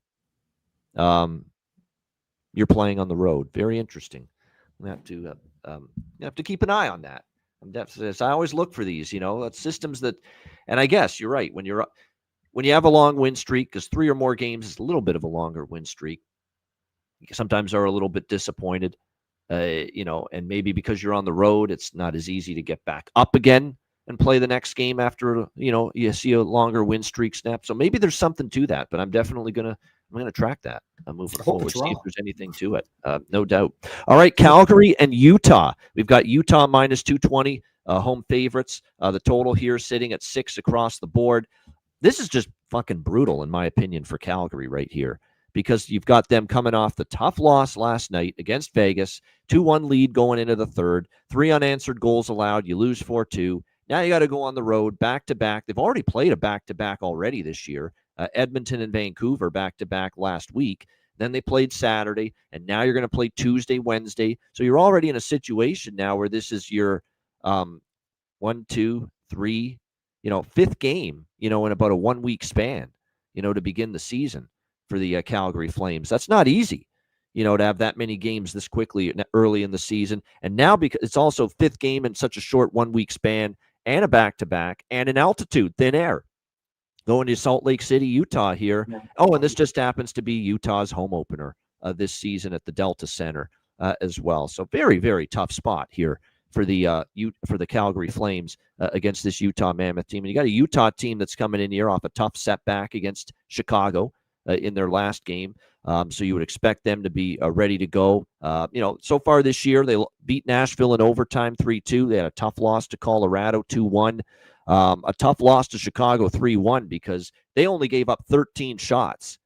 you're playing on the road. Very interesting. We have to keep an eye on that. I always look for these, that's systems that, and I guess you're right. When you have a long win streak, because 3 or more games is a little bit of a longer win streak, you sometimes are a little bit disappointed, and maybe because you're on the road, it's not as easy to get back up again and play the next game after, you see a longer win streak snap. So maybe there's something to that, but I'm definitely going to track that. I'm moving forward, see if there's anything to it. No doubt. All right, Calgary and Utah. We've got Utah minus 220, home favorites. The total here sitting at 6 across the board. This is just fucking brutal, in my opinion, for Calgary right here, because you've got them coming off the tough loss last night against Vegas, 2-1 lead going into the third, 3 unanswered goals allowed. You lose 4-2. Now you got to go on the road back-to-back. They've already played a back-to-back already this year. Edmonton and Vancouver back-to-back last week. Then they played Saturday, and now you're going to play Tuesday, Wednesday. So you're already in a situation now where this is your 1, 2, 3, 5th game, in about a 1-week span, to begin the season for the Calgary Flames. That's not easy, to have that many games this quickly early in the season. And now because it's also 5th game in such a short 1-week span and a back-to-back and an altitude, thin air. Going to Salt Lake City, Utah here. Oh, and this just happens to be Utah's home opener this season at the Delta Center as well. So very, very tough spot here for the Calgary Flames against this Utah Mammoth team. And you got a Utah team that's coming in here off a tough setback against Chicago in their last game. So you would expect them to be ready to go. So far this year, they beat Nashville in overtime 3-2. They had a tough loss to Colorado 2-1. A tough loss to Chicago 3-1 because they only gave up 13 shots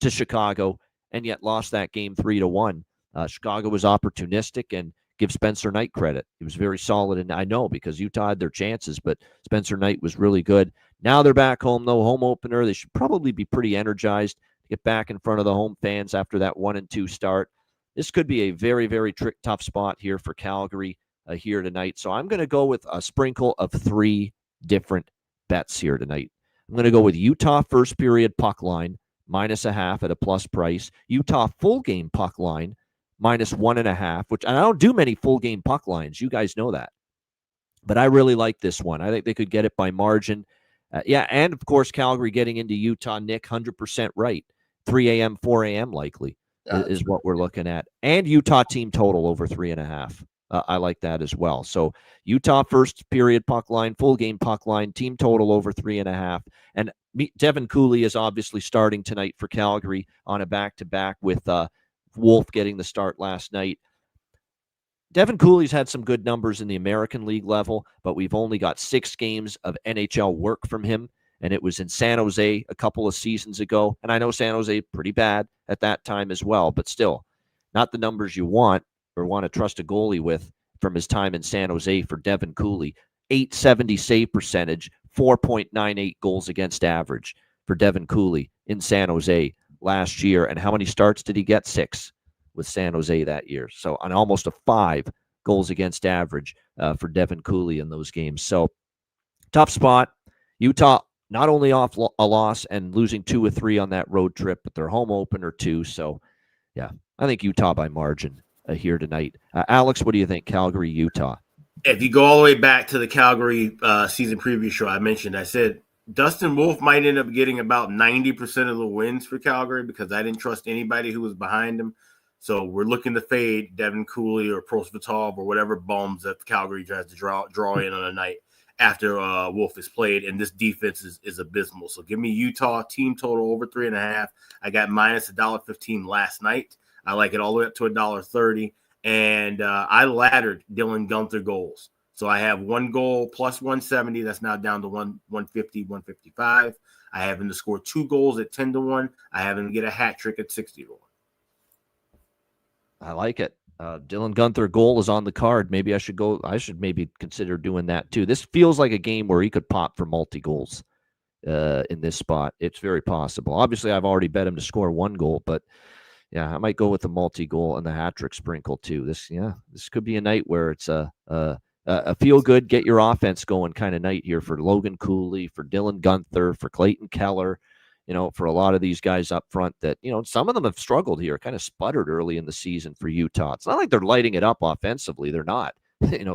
to Chicago and yet lost that game 3-1. Chicago was opportunistic, and give Spencer Knight credit. He was very solid, and I know because Utah had their chances, but Spencer Knight was really good. Now they're back home, though, home opener. They should probably be pretty energized to get back in front of the home fans after that 1-2 start. This could be a very, very tough spot here for Calgary here tonight. So I'm going to go with a sprinkle of 3 different bets here tonight. I'm going to go with Utah first period puck line, -0.5 at a plus price. Utah full game puck line, -1.5, which I don't do many full game puck lines. You guys know that. But I really like this one. I think they could get it by margin. And of course, Calgary getting into Utah, Nick, 100% right. 3 a.m., 4 a.m. likely is what we're looking at. And Utah team total over 3.5. I like that as well. So Utah first period puck line, full game puck line, team total over 3.5. And Devin Cooley is obviously starting tonight for Calgary on a back-to-back with Wolf getting the start last night. Devin Cooley's had some good numbers in the American League level, but we've only got 6 games of NHL work from him, and it was in San Jose a couple of seasons ago. And I know San Jose pretty bad at that time as well, but still not the numbers you want or want to trust a goalie with from his time in San Jose for Devin Cooley. .870 save percentage, 4.98 goals against average for Devin Cooley in San Jose last year. And how many starts did he get? 6 with San Jose that year. So on almost a 5 goals against average for Devin Cooley in those games. So tough spot. Utah not only off a loss and losing 2 or 3 on that road trip, but their home opener too. So yeah, I think Utah by margin here tonight. Alex, what do you think? Calgary, Utah. If you go all the way back to the Calgary season preview show I said Dustin Wolf might end up getting about 90% of the wins for Calgary because I didn't trust anybody who was behind him. So we're looking to fade Devin Cooley or Prosvetov or whatever bums that Calgary tries to draw in on a night after Wolf is played, and this defense is abysmal. So give me Utah team total over 3.5. I got minus $1.15 last night. I like it all the way up to $1.30, and I laddered Dylan Guenther goals. So I have 1 goal plus 170. That's now down to 150, 155. I have him to score 2 goals at 10-1. I have him to get a hat trick at 60-1. I like it. Dylan Guenther goal is on the card. Maybe I should maybe consider doing that too. This feels like a game where he could pop for multi-goals in this spot. It's very possible. Obviously, I've already bet him to score 1 goal, but yeah, I might go with the multi-goal and the hat-trick sprinkle too. This could be a night where it's a feel-good, get your offense going kind of night here for Logan Cooley, for Dylan Guenther, for Clayton Keller. For a lot of these guys up front that, some of them have struggled here, kind of sputtered early in the season for Utah. It's not like they're lighting it up offensively. They're not,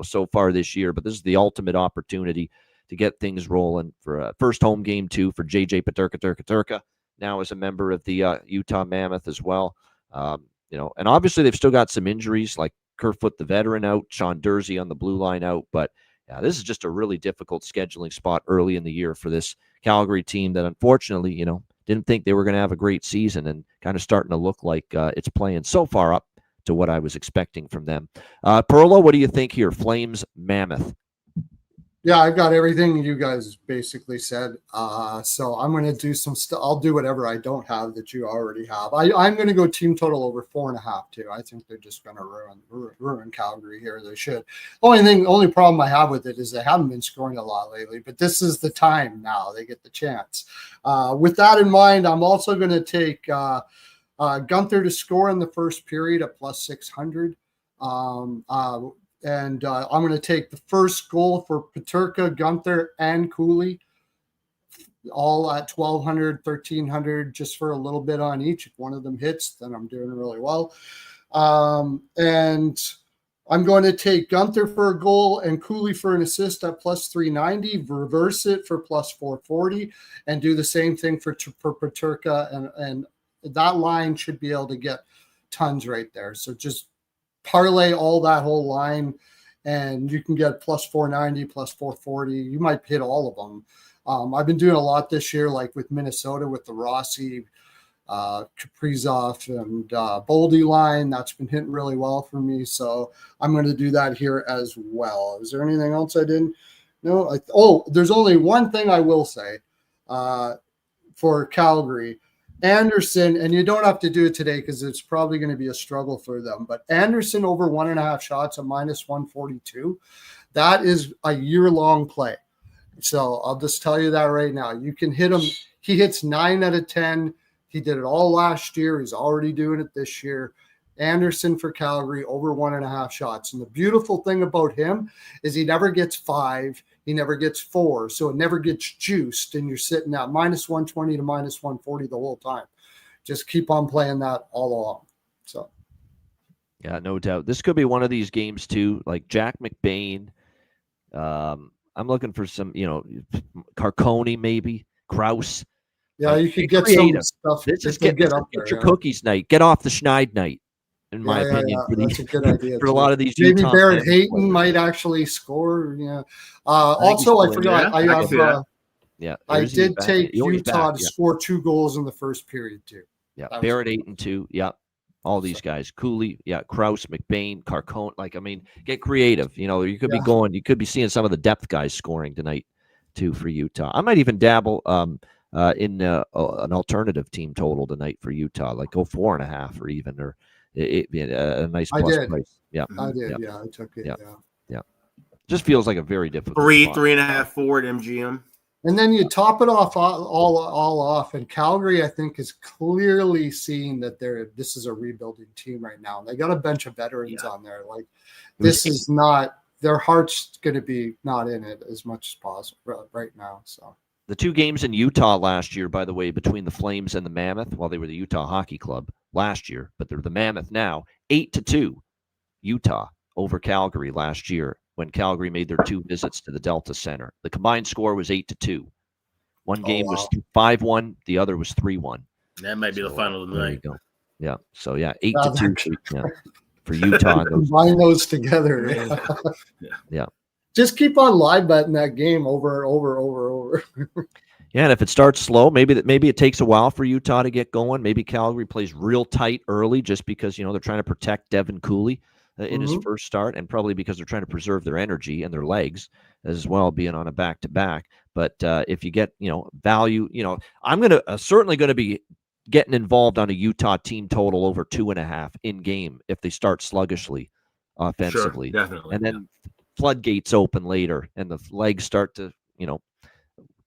so far this year, but this is the ultimate opportunity to get things rolling for a first home game too for JJ Peterka now as a member of the Utah Mammoth as well. And obviously they've still got some injuries like Kerfoot, the veteran, out, Sean Dursey on the blue line out, but yeah, this is just a really difficult scheduling spot early in the year for this Calgary team that unfortunately, didn't think they were going to have a great season and kind of starting to look like it's playing so far up to what I was expecting from them. Perlo, what do you think here? Flames, Mammoth. Yeah, I've got everything you guys basically said. So I'm going to do some stuff. I'll do whatever I don't have that you already have. I'm going to go team total over 4.5 too. I think they're just going to ruin Calgary here. They should. Only problem I have with it is they haven't been scoring a lot lately, but this is the time now. They get the chance. With that in mind, I'm also going to take Guenther to score in the first period at plus 600. And I'm going to take the first goal for Peterka, Guenther, and Cooley, all at 1,200, 1,300, just for a little bit on each. If one of them hits, then I'm doing really well. And I'm going to take Guenther for a goal and Cooley for an assist at plus 390, reverse it for plus 440, and do the same thing for Peterka. And that line should be able to get tons right there. So just parlay all that whole line and you can get plus 490, plus 440. You might hit all of them. I've been doing a lot this year, like with Minnesota, with the Rossi, Kaprizov, and Boldy line. That's been hitting really well for me. So I'm going to do that here as well. Is there anything else I didn't know? There's only one thing I will say for Calgary. Anderson, and you don't have to do it today because it's probably going to be a struggle for them, but Anderson over 1.5 shots at minus 142, that is a year-long play. So I'll just tell you that right now. You can hit him. He hits 9 out of 10. He did it all last year. He's already doing it this year. Anderson for Calgary over 1.5 shots. And the beautiful thing about him is he never gets 5. He never gets 4. So it never gets juiced. And you're sitting at minus 120 to minus 140 the whole time. Just keep on playing that all along. So, yeah, no doubt. This could be one of these games too, like Jack McBain. I'm looking for some, Carconi maybe, Krause. Yeah, you could get creative. Some stuff. This is get your cookies night. Get off the Schneid night. In my opinion, for that's a good idea. For a lot of these, maybe Utah Barrett Hayton might actually score. Yeah. Also, I forgot. I did take Utah to score 2 goals in the first period too. Yeah, Barrett Hayton too. Yeah, all these guys. Cooley. Yeah, Krause, McBain, Carcone. Get creative. You could be going. You could be seeing some of the depth guys scoring tonight too for Utah. I might even dabble in an alternative team total tonight for Utah, like go 4.5 or even a nice plus price. Yeah, I did. Yeah, I took it. Yeah. Just feels like a very difficult 3.5 forward MGM. And then you top it off all off. And Calgary, I think, is clearly seeing that this is a rebuilding team right now. They got a bunch of veterans on there. Like, this is not, their heart's going to be not in it as much as possible right now. So the 2 games in Utah last year, by the way, between the Flames and the Mammoth, well, they were the Utah Hockey Club last year, but they're the Mammoth now. 8-2 Utah over Calgary last year when Calgary made their 2 visits to the Delta Center. The combined score was 8-2. One game was 5-1, the other was 3-1. That might be the final of the night. There you go. Yeah. So 8-2 for Utah. Combine those together. Yeah. Just keep on live betting that game over. Yeah, and if it starts slow, maybe it takes a while for Utah to get going. Maybe Calgary plays real tight early just because, they're trying to protect Devin Cooley in his first start, and probably because they're trying to preserve their energy and their legs as well, being on a back-to-back. But if you get, value, I'm certainly going to be getting involved on a Utah team total over 2.5 in game if they start sluggishly offensively. Sure, definitely. And then floodgates open later and the legs start to,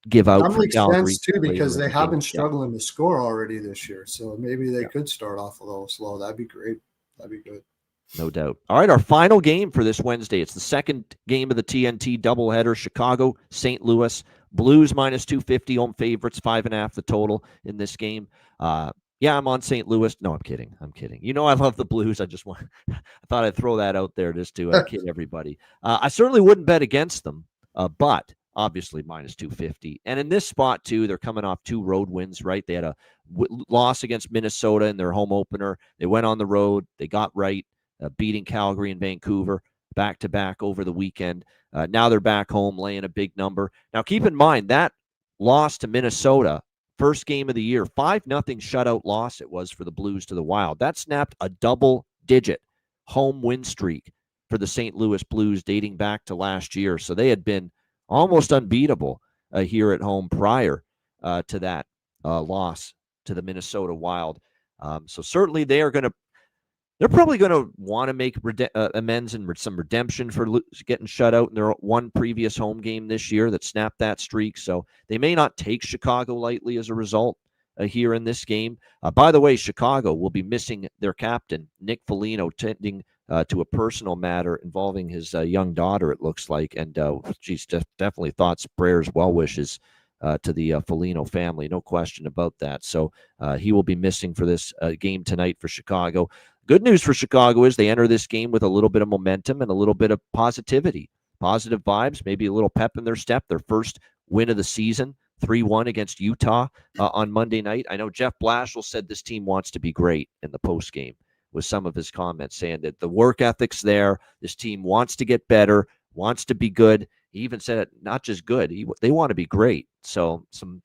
give out. That makes sense too, because they have been struggling to score already this year. So maybe they could start off a little slow. That'd be great. That'd be good. No doubt. All right, our final game for this Wednesday. It's the second game of the TNT doubleheader. Chicago, St. Louis. Blues -250, home favorites, 5.5 the total in this game. I'm on St. Louis. No, I'm kidding. I love the Blues. I thought I'd throw that out there just to kid everybody. I certainly wouldn't bet against them, but obviously -250. And in this spot, too, they're coming off 2 road wins, right? They had a loss against Minnesota in their home opener. They went on the road. They got right, beating Calgary and Vancouver back-to-back over the weekend. Now they're back home laying a big number. Now, keep in mind, that loss to Minnesota, first game of the year, 5-0 shutout loss it was for the Blues to the Wild. That snapped a double-digit home win streak for the St. Louis Blues dating back to last year. So they had been almost unbeatable here at home prior to that loss to the Minnesota Wild. So certainly they're probably going to want to make amends and some redemption for getting shut out in their one previous home game this year that snapped that streak. So they may not take Chicago lightly as a result here in this game. By the way, Chicago will be missing their captain, Nick Foligno, tending to a personal matter involving his young daughter, it looks like. And she's definitely thoughts, prayers, well wishes to the Foligno family. No question about that. So he will be missing for this game tonight for Chicago. Good news for Chicago is they enter this game with a little bit of momentum and a little bit of positivity, positive vibes, maybe a little pep in their step. Their first win of the season, 3-1 against Utah on Monday night. I know Jeff Blashill said this team wants to be great in the postgame with some of his comments, saying that the work ethic's there. This team wants to get better, wants to be good. He even said it, not just good, they want to be great. So some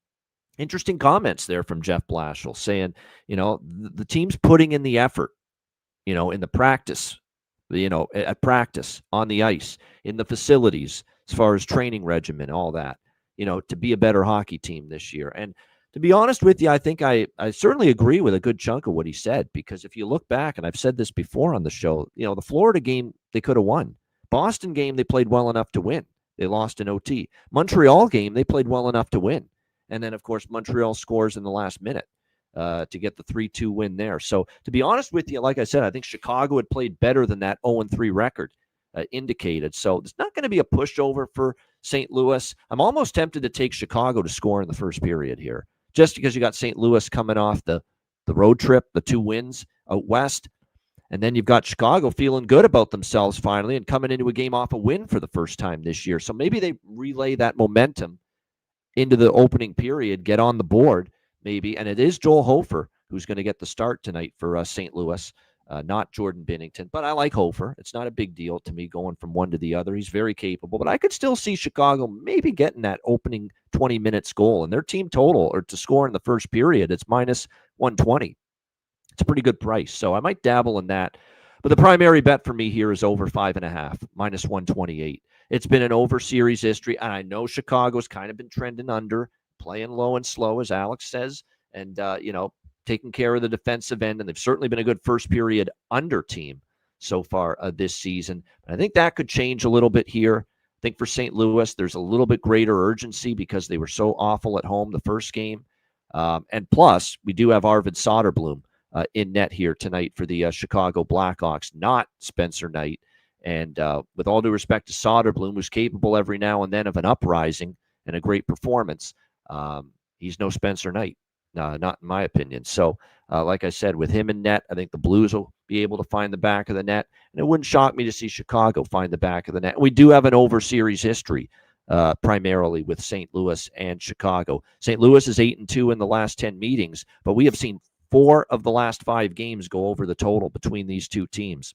interesting comments there from Jeff Blashill saying, the team's putting in the effort, in the practice, at practice, on the ice, in the facilities, as far as training regimen, all that, to be a better hockey team this year. And to be honest with you, I think I certainly agree with a good chunk of what he said, because if you look back, and I've said this before on the show, the Florida game, they could have won. Boston game, they played well enough to win. They lost in OT. Montreal game, they played well enough to win. And then, of course, Montreal scores in the last minute to get the 3-2 win there. So to be honest with you, like I said, I think Chicago had played better than that 0-3 record indicated. So it's not going to be a pushover for St. Louis. I'm almost tempted to take Chicago to score in the first period here, just because you got St. Louis coming off the road trip, the 2 wins out west. And then you've got Chicago feeling good about themselves finally and coming into a game off a win for the first time this year. So maybe they relay that momentum into the opening period, get on the board maybe. And it is Joel Hofer who's going to get the start tonight for St. Louis, not Jordan Binnington. But I like Hofer. It's not a big deal to me going from one to the other. He's very capable. But I could still see Chicago maybe getting that opening 20 minutes goal. And their team total, or to score in the first period, it's -120. It's a pretty good price. So I might dabble in that. But the primary bet for me here is over 5.5, -128. It's been an over series history. And I know Chicago's kind of been trending under, playing low and slow, as Alex says, and, taking care of the defensive end. And they've certainly been a good first period under team so far this season. I think that could change a little bit here. think for St. Louis, there's a little bit greater urgency because they were so awful at home the first game. And plus, we do have Arvid Soderblom in net here tonight for the Chicago Blackhawks, not Spencer Knight. And with all due respect to Soderblom, who's capable every now and then of an uprising and a great performance, he's no Spencer Knight, not in my opinion. So, like I said, with him in net, I think the Blues will be able to find the back of the net. And it wouldn't shock me to see Chicago find the back of the net. We do have an over-series history, primarily with St. Louis and Chicago. St. Louis is 8-2 in the last 10 meetings, but we have seen 4 of the last 5 games go over the total between these two teams.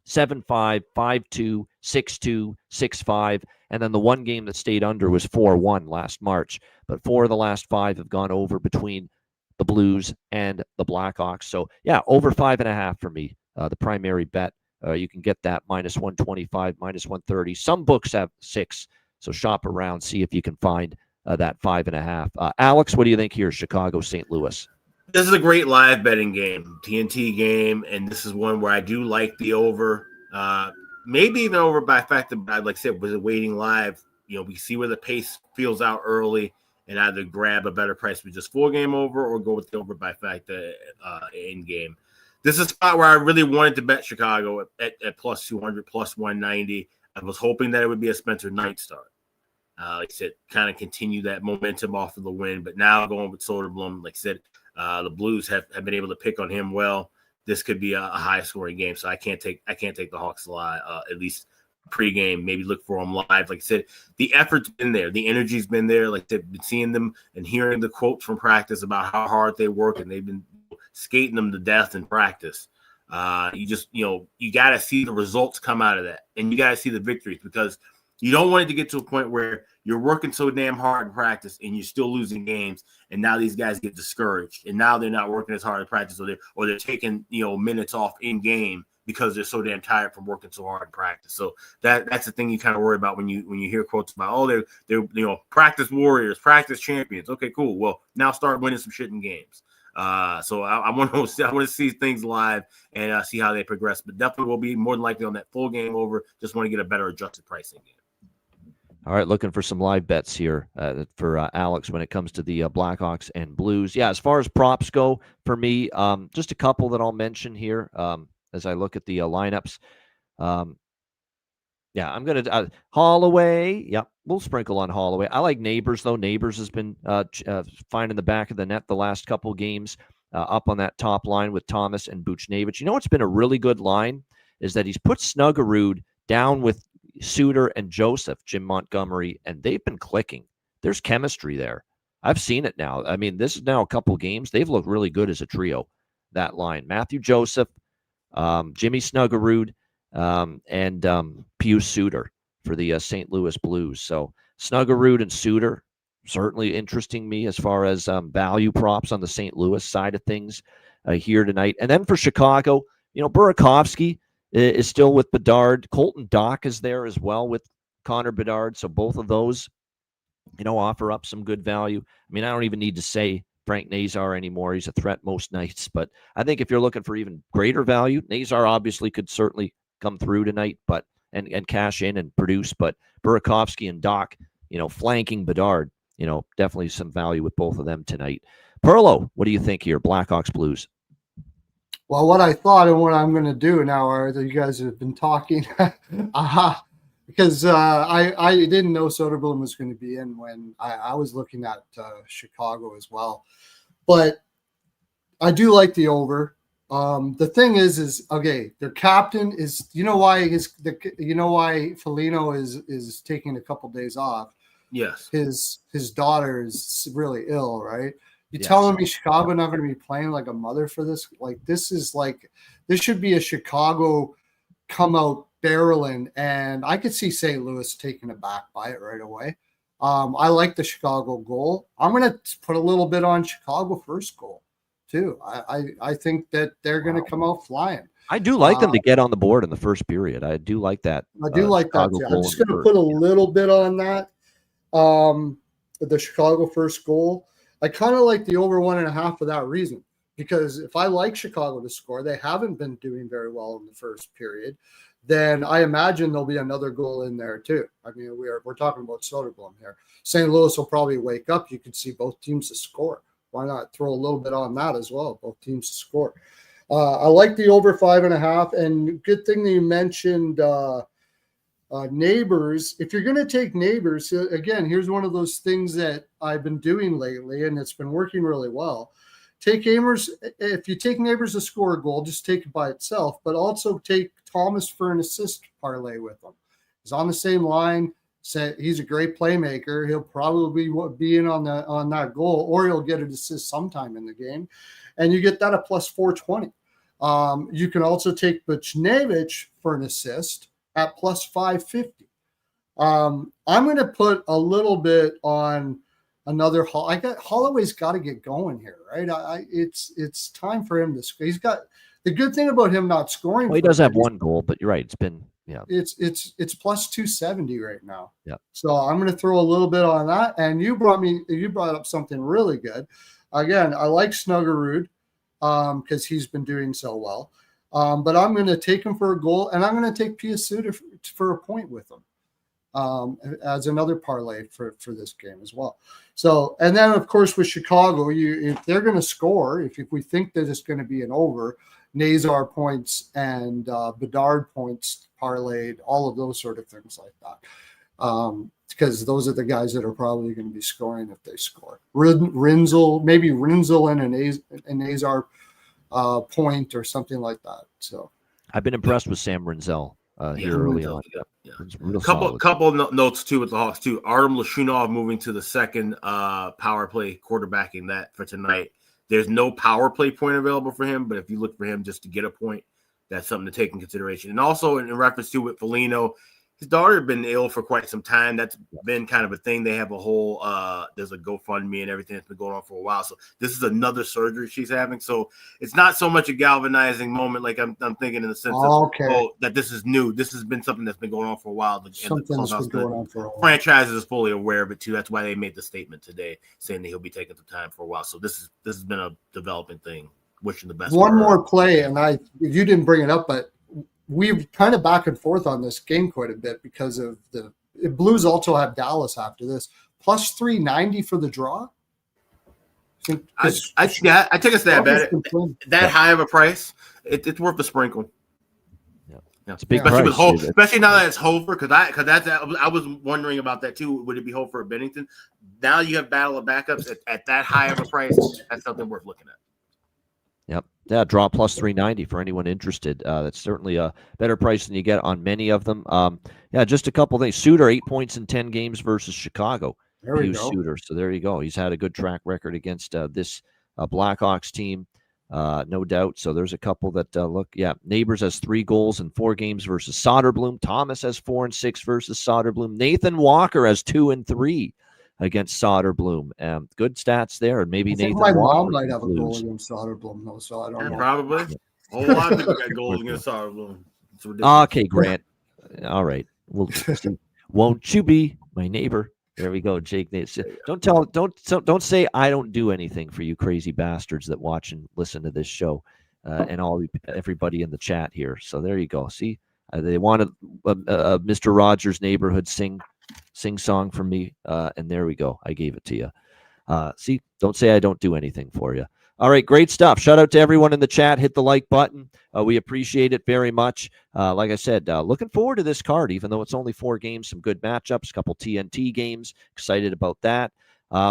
7-5, 5-2, 6-2, 6-5, and then the one game that stayed under was 4-1 last March. But 4 of the last 5 have gone over between the Blues and the Blackhawks. So, yeah, over 5.5 for me, the primary bet. You can get that minus 125, minus 130. Some books have 6, so shop around, see if you can find that 5.5. Alex, what do you think here, Chicago, St. Louis? This is a great live betting game, TNT game, and this is one where I do like the over. Maybe even over by the fact that, like I said, with waiting live, we see where the pace feels out early and either grab a better price with just full game over or go with the over by fact in game. This is a spot where I really wanted to bet Chicago at plus 200, plus 190. I was hoping that it would be a Spencer Knight start. Like I said, kind of continue that momentum off of the win, but now going with Soderblom, like I said, the Blues have been able to pick on him well. This could be a high-scoring game, so I can't take the Hawks live, at least pregame. Maybe look for them live. Like I said, the effort's been there, the energy's been there. Like I've been seeing them and hearing the quotes from practice about how hard they work, and they've been skating them to death in practice. You got to see the results come out of that, and you got to see the victories, because you don't want it to get to a point where you're working so damn hard in practice and you're still losing games, and now these guys get discouraged, and now they're not working as hard in practice, or they're taking minutes off in game because they're so damn tired from working so hard in practice. So that's the thing you kind of worry about when you hear quotes about, they're practice warriors, practice champions. Okay, cool. Well, now start winning some shit in games. So I want to see things live and see how they progress, but definitely will be more than likely on that full game over. Just want to get a better adjusted pricing game. All right, looking for some live bets here for Alex when it comes to the Blackhawks and Blues. Yeah, as far as props go, for me, just a couple that I'll mention here as I look at the lineups. Yeah, I'm going to Holloway. Yep, we'll sprinkle on Holloway. I like Neighbors, though. Neighbors has been finding the back of the net the last couple games up on that top line with Thomas and Buchnevich. You know what's been a really good line is that he's put Snuggerud down with Suter and Joseph, Jim Montgomery, and they've been clicking. There's chemistry there. I've seen it now. I mean, this is now a couple games. They've looked really good as a trio, that line. Matthew Joseph, Jimmy Snuggerud, and Pius Suter for the St. Louis Blues. So Snuggerud and Suter, certainly interesting me as far as value props on the St. Louis side of things here tonight. And then for Chicago, Burakovsky is still with Bedard. Colton Dach is there as well with Connor Bedard. So both of those, offer up some good value. I mean, I don't even need to say Frank Nazar anymore. He's a threat most nights. But I think if you're looking for even greater value, Nazar obviously could certainly come through tonight, but and cash in and produce. But Burakovsky and Dach, flanking Bedard, definitely some value with both of them tonight. Perlo, what do you think here? Blackhawks Blues. Well, what I thought and what I'm going to do now are that you guys have been talking, because I didn't know Soderblom was going to be in when I was looking at Chicago as well. But I do like the over. The thing is okay, their captain is, why Foligno is taking a couple days off. Yes. His daughter is really ill, right? You Yes. telling me Chicago not going to be playing like a mother for this? This should be a Chicago come out barreling, and I could see St. Louis taken aback by it right away. I like the Chicago goal. I'm going to put a little bit on Chicago first goal too. I think that they're going to come out flying. I do like them to get on the board in the first period. I do like that. I do like that. Too. I'm just going to put a little bit on that. The Chicago first goal. I kind of like the over 1.5 for that reason, because if I like Chicago to score, they haven't been doing very well in the first period. then I imagine there'll be another goal in there too. I mean, we're talking about Soderblom here. St. Louis will probably wake up. You could see both teams to score. Why not throw a little bit on that as well? Both teams to score. I like the over 5.5, and good thing that you mentioned Neighbors. If you're going to take Neighbors, again, here's one of those things that I've been doing lately, and it's been working really well. Take Neighbors. If you take Neighbors to score a goal, just take it by itself, but also take Thomas for an assist parlay with him. He's on the same line. He's a great playmaker. He'll probably be in on that goal, or he'll get an assist sometime in the game, and you get that at plus 420. You can also take Buchnevich for an assist at plus 550. I'm going to put a little bit on another. Holloway's got to get going here, right? It's time for him to score. He's got the good thing about him not scoring. Well, he does have one goal, but you're right. It's been It's plus 270 right now. Yeah. So I'm going to throw a little bit on that. And you brought up something really good. Again, I like Snuggerud because he's been doing so well. But I'm going to take him for a goal, and I'm going to take Pia Suter for a point with him as another parlay for this game as well. So, and then of course with Chicago, if they're going to score, if we think that it's going to be an over, Nazar points and Bedard points parlayed, all of those sort of things like that. Because those are the guys that are probably going to be scoring if they score. Rinzel and an Nazar point or something like that. So I've been impressed with Sam Rinzel here early on. Yeah. Couple notes too with the Hawks too. Artem Lashunov moving to the second power play, quarterbacking that for tonight. There's no power play point available for him, but if you look for him just to get a point, that's something to take in consideration. And also in reference to with Foligno, his daughter had been ill for quite some time. That's been kind of a thing. They have a whole there's a GoFundMe and everything that's been going on for a while. So this is another surgery she's having. So it's not so much a galvanizing moment like I'm thinking in the sense that this is new. This has been something that's been going on for a while. Something that's been going on for a while. Franchise is fully aware of it too. That's why they made the statement today saying that he'll be taking some time for a while. So this has been a developing thing. Wishing the best. One more play, and you didn't bring it up, but we've kind of back and forth on this game quite a bit because of the Blues also have Dallas after this. Plus 390 for the draw. I take a stab at it. That high of a price, it's worth a sprinkle. Yeah. It's a big especially price, especially now that it's Hofer, because I was wondering about that too. Would it be Hofer or Bennington? Now you have battle of backups at that high of a price. That's something worth looking at. Yep. Yeah, draw plus 390 for anyone interested. That's certainly a better price than you get on many of them. Just a couple things. Suter, 8 points in 10 games versus Chicago. There we go. Suter. So there you go. He's had a good track record against this Blackhawks team, no doubt. So there's a couple that look. Yeah, Neighbors has 3 goals in 4 games versus Soderblom. Thomas has 4 and 6 versus Soderblom. Nathan Walker has 2 and 3 against Soderblom. Good stats there. And maybe Nathan my Walker mom might have a goal against Soderblom, though, so I don't know. Probably. A whole lot of people got goals against Soderblom. Okay, Grant. All right. Well, won't you be my neighbor? There we go, Jake. Don't say I don't do anything for you crazy bastards that watch and listen to this show, and everybody in the chat here. So there you go. See, they wanted Mr. Rogers' Neighborhood sing song from me, and there we go. I gave it to you. See, don't say I don't do anything for you. All right, great stuff. Shout out to everyone in the chat. Hit the like button. We appreciate it very much. Like I said, looking forward to this card, even though it's only 4 games, some good matchups, a couple TNT games. Excited about that.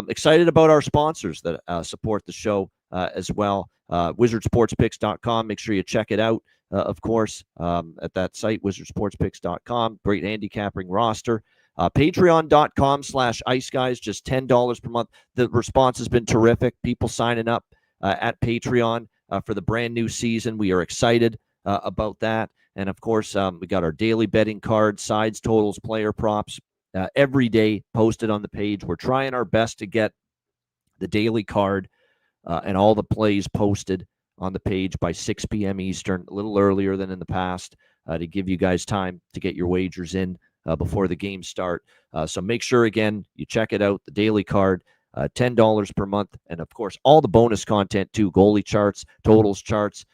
Excited about our sponsors that support the show as well. WizardSportsPicks.com. Make sure you check it out, of course, at that site, WizardSportsPicks.com. Great handicapping roster. Patreon.com/Ice Guys, just $10 per month. The response has been terrific. People signing up at Patreon for the brand new season. We are excited about that. And of course, we got our daily betting card, sides, totals, player props every day posted on the page. We're trying our best to get the daily card and all the plays posted on the page by 6 p.m. Eastern, a little earlier than in the past, to give you guys time to get your wagers in before the games start. So make sure, again, you check it out, the daily card, $10 per month. And, of course, all the bonus content, too, goalie charts, totals charts,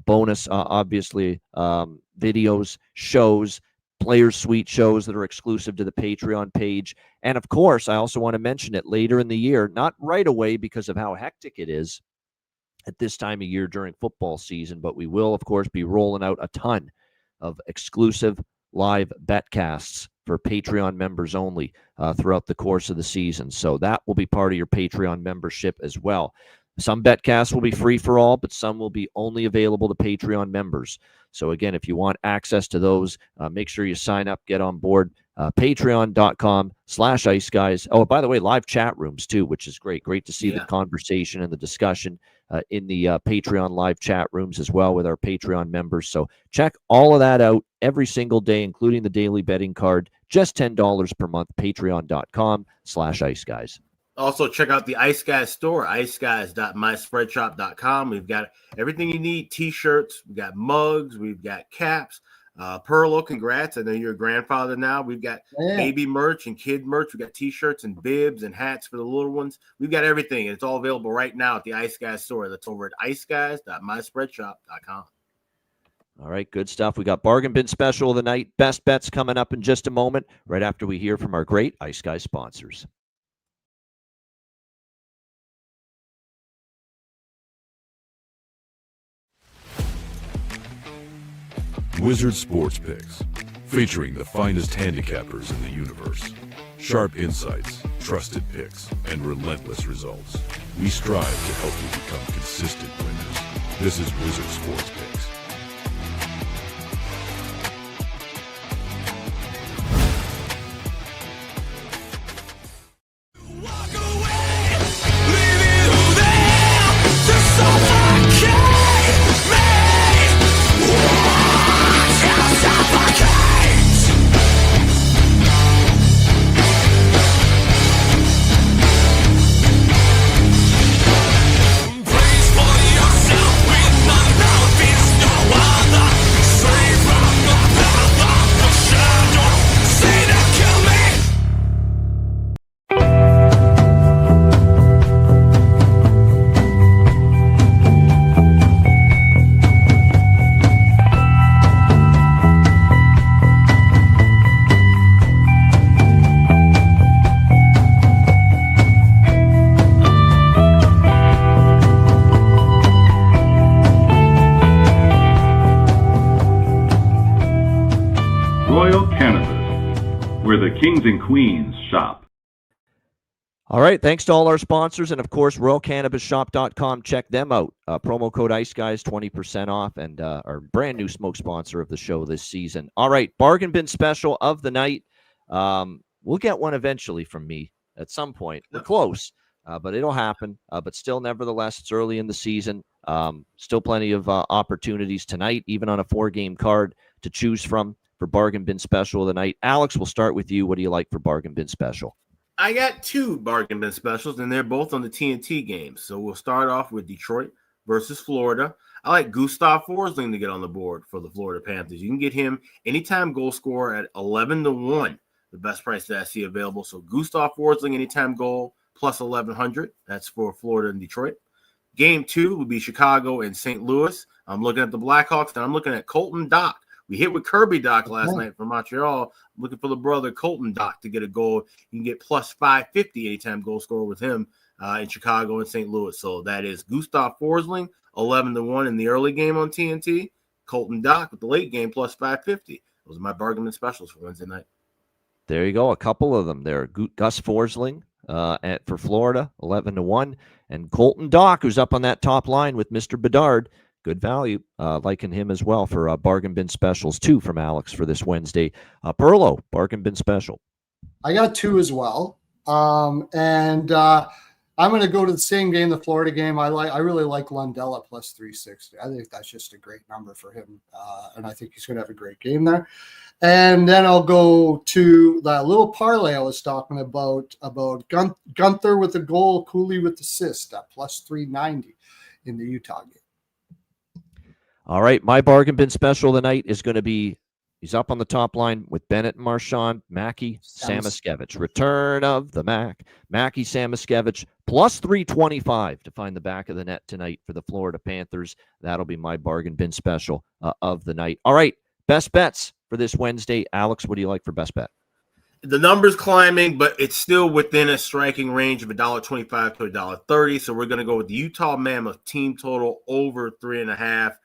bonus, obviously, videos, shows, Players Suite shows that are exclusive to the Patreon page. And of course, I also want to mention it later in the year, not right away because of how hectic it is at this time of year during football season, but we will, of course, be rolling out a ton of exclusive live betcasts for Patreon members only throughout the course of the season. So that will be part of your Patreon membership as well. Some betcasts will be free for all, but some will be only available to Patreon members. So again, if you want access to those, make sure you sign up, get on board. Patreon.com/Ice Guys. Oh, by the way, live chat rooms too, which is great. Great to see the conversation and the discussion in the Patreon live chat rooms as well with our Patreon members. So check all of that out every single day, including the daily betting card. Just $10 per month. Patreon.com/Ice Guys. Also, check out the Ice Guys store, iceguys.myspreadshop.com. We've got everything you need, T-shirts, we've got mugs, we've got caps. Perlo, congrats. I know you're a grandfather now. We've got baby merch and kid merch. We've got T-shirts and bibs and hats for the little ones. We've got everything, and it's all available right now at the Ice Guys store. That's over at iceguys.myspreadshop.com. All right, good stuff. We got Bargain Bin Special of the night. Best bets coming up in just a moment, right after we hear from our great Ice Guys sponsors. Wizard Sports Picks, featuring the finest handicappers in the universe. Sharp insights, trusted picks, and relentless results. We strive to help you become consistent winners. This is Wizard Sports Picks. Kings and queens shop. All right, thanks to all our sponsors, and of course, RoyalCannabisShop.com. Check them out. Promo code Ice Guys, 20% off, and our brand new smoke sponsor of the show this season. All right, Bargain Bin Special of the night. We'll get one eventually from me at some point. We're close, but it'll happen. But still, nevertheless, it's early in the season. Still plenty of opportunities tonight, even on a 4-game card to choose from for Bargain Bin Special of the night. Alex, we'll start with you. What do you like for Bargain Bin Special? I got 2 Bargain Bin Specials, and they're both on the TNT games. So we'll start off with Detroit versus Florida. I like Gustav Forsling to get on the board for the Florida Panthers. You can get him anytime goal scorer at 11-1, the best price that I see available. So Gustav Forsling, anytime goal, plus 1,100. That's for Florida and Detroit. Game 2 would be Chicago and St. Louis. I'm looking at the Blackhawks, and I'm looking at Colton Dach. We hit with Kirby Dach last night from Montreal. I'm looking for the brother Colton Dach to get a goal. You can get plus 550 anytime goal scorer with him in Chicago and St. Louis. So that is Gustav Forsling, 11-1 in the early game on TNT. Colton Dach with the late game, plus 550. Those are my Bargain Bin Specials for Wednesday night. There you go. A couple of them there. Gus Forsling for Florida, 11-1. And Colton Dach, who's up on that top line with Mr. Bedard. Good value. Liking him as well for Bargain Bin Specials, 2 from Alex for this Wednesday. Perlo, Bargain Bin Special. I got 2 as well. And I'm going to go to the same game, the Florida game. I really like Lundell plus 360. I think that's just a great number for him. And I think he's going to have a great game there. And then I'll go to that little parlay I was talking about Gunther with the goal, Cooley with the assist at plus 390 in the Utah game. All right, my Bargain Bin Special tonight is going to be He's up on the top line with Bennett and Marchand, Mackey, Samoskevich. Return of the Mac. Mackey, Samoskevich, plus 325 to find the back of the net tonight for the Florida Panthers. That'll be my bargain bin special of the night. All right, best bets for this Wednesday. Alex, what do you like for best bet? The number's climbing, but it's still within a striking range of $1.25 to $1.30. So we're going to go with the Utah Mammoth team total over 3.5.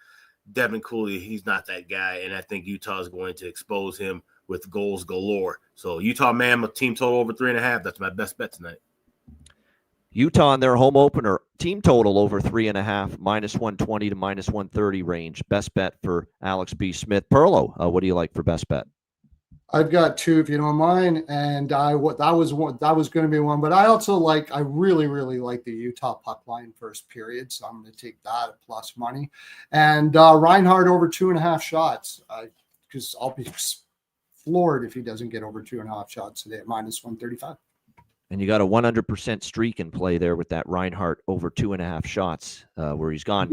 Devin Cooley, he's not that guy, and I think Utah is going to expose him with goals galore. So Utah Mammoth team total over 3.5. That's my best bet tonight. Utah in their home opener, team total over 3.5, minus 120 to minus 130 range. Best bet for Alex B. Smith. Perlo, what do you like for best bet? I've got two, if you don't mind, and that was going to be one, but I also I really like the Utah puck line first period, so I'm going to take that at plus money, and Reinhart over 2.5 shots, because I'll be floored if he doesn't get over 2.5 shots today at minus 135. And you got a 100% streak in play there with that Reinhart over 2.5 shots, where he's gone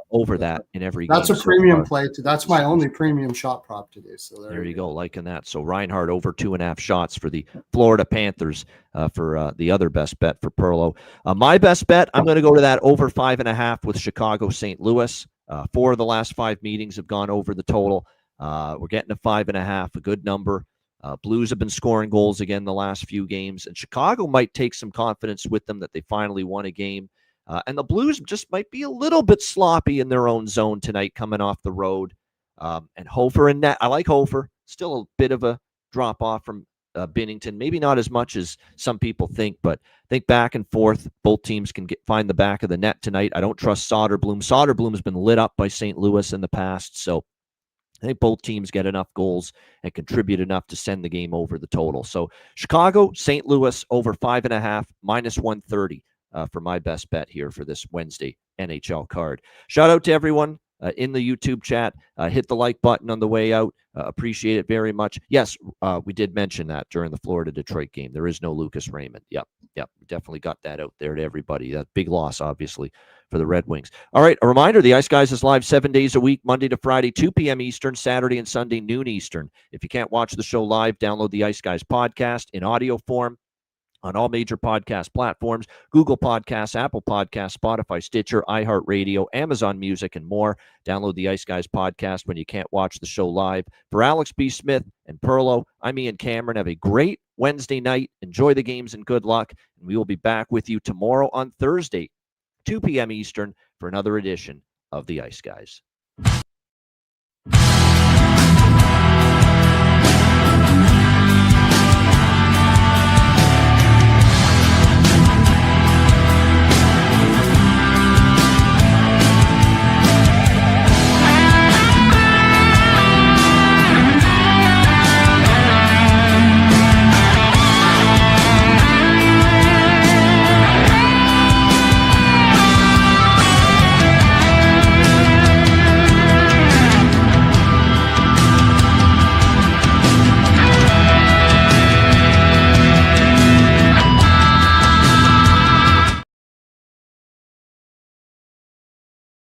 over that in every game. That's a premium play too. That's my only premium shot prop today. So there you go, liking that. So Reinhart over 2.5 shots for the Florida Panthers for the other best bet for Perlo. My best bet, I'm going to go to that over 5.5 with Chicago St. Louis. 4 of the last 5 meetings have gone over the total. We're getting to 5.5, a good number. Blues have been scoring goals again the last few games, and Chicago might take some confidence with them that they finally won a game. And the Blues just might be a little bit sloppy in their own zone tonight coming off the road. And Hofer and net, I like Hofer. Still a bit of a drop-off from Binnington. Maybe not as much as some people think, but I think back and forth, both teams can find the back of the net tonight. I don't trust Soderblom. Soderblom has been lit up by St. Louis in the past, so I think both teams get enough goals and contribute enough to send the game over the total. So Chicago, St. Louis over 5.5, minus 130 for my best bet here for this Wednesday NHL card. Shout out to everyone in the YouTube chat. Hit the like button on the way out. Appreciate it very much. Yes, we did mention that during the Florida-Detroit game. There is no Lucas Raymond. Yep. We definitely got that out there to everybody. That big loss, obviously, for the Red Wings. All right, a reminder, the Ice Guys is live 7 days a week, Monday to Friday, 2 p.m. Eastern, Saturday and Sunday, noon Eastern. If you can't watch the show live, download the Ice Guys podcast in audio form on all major podcast platforms: Google Podcasts, Apple Podcasts, Spotify, Stitcher, iHeartRadio, Amazon Music, and more. Download the Ice Guys podcast when you can't watch the show live. For Alex B. Smith and Perlo, I'm Ian Cameron. Have a great Wednesday night. Enjoy the games and good luck. And we will be back with you tomorrow on Thursday, 2 p.m. Eastern, for another edition of the Ice Guys.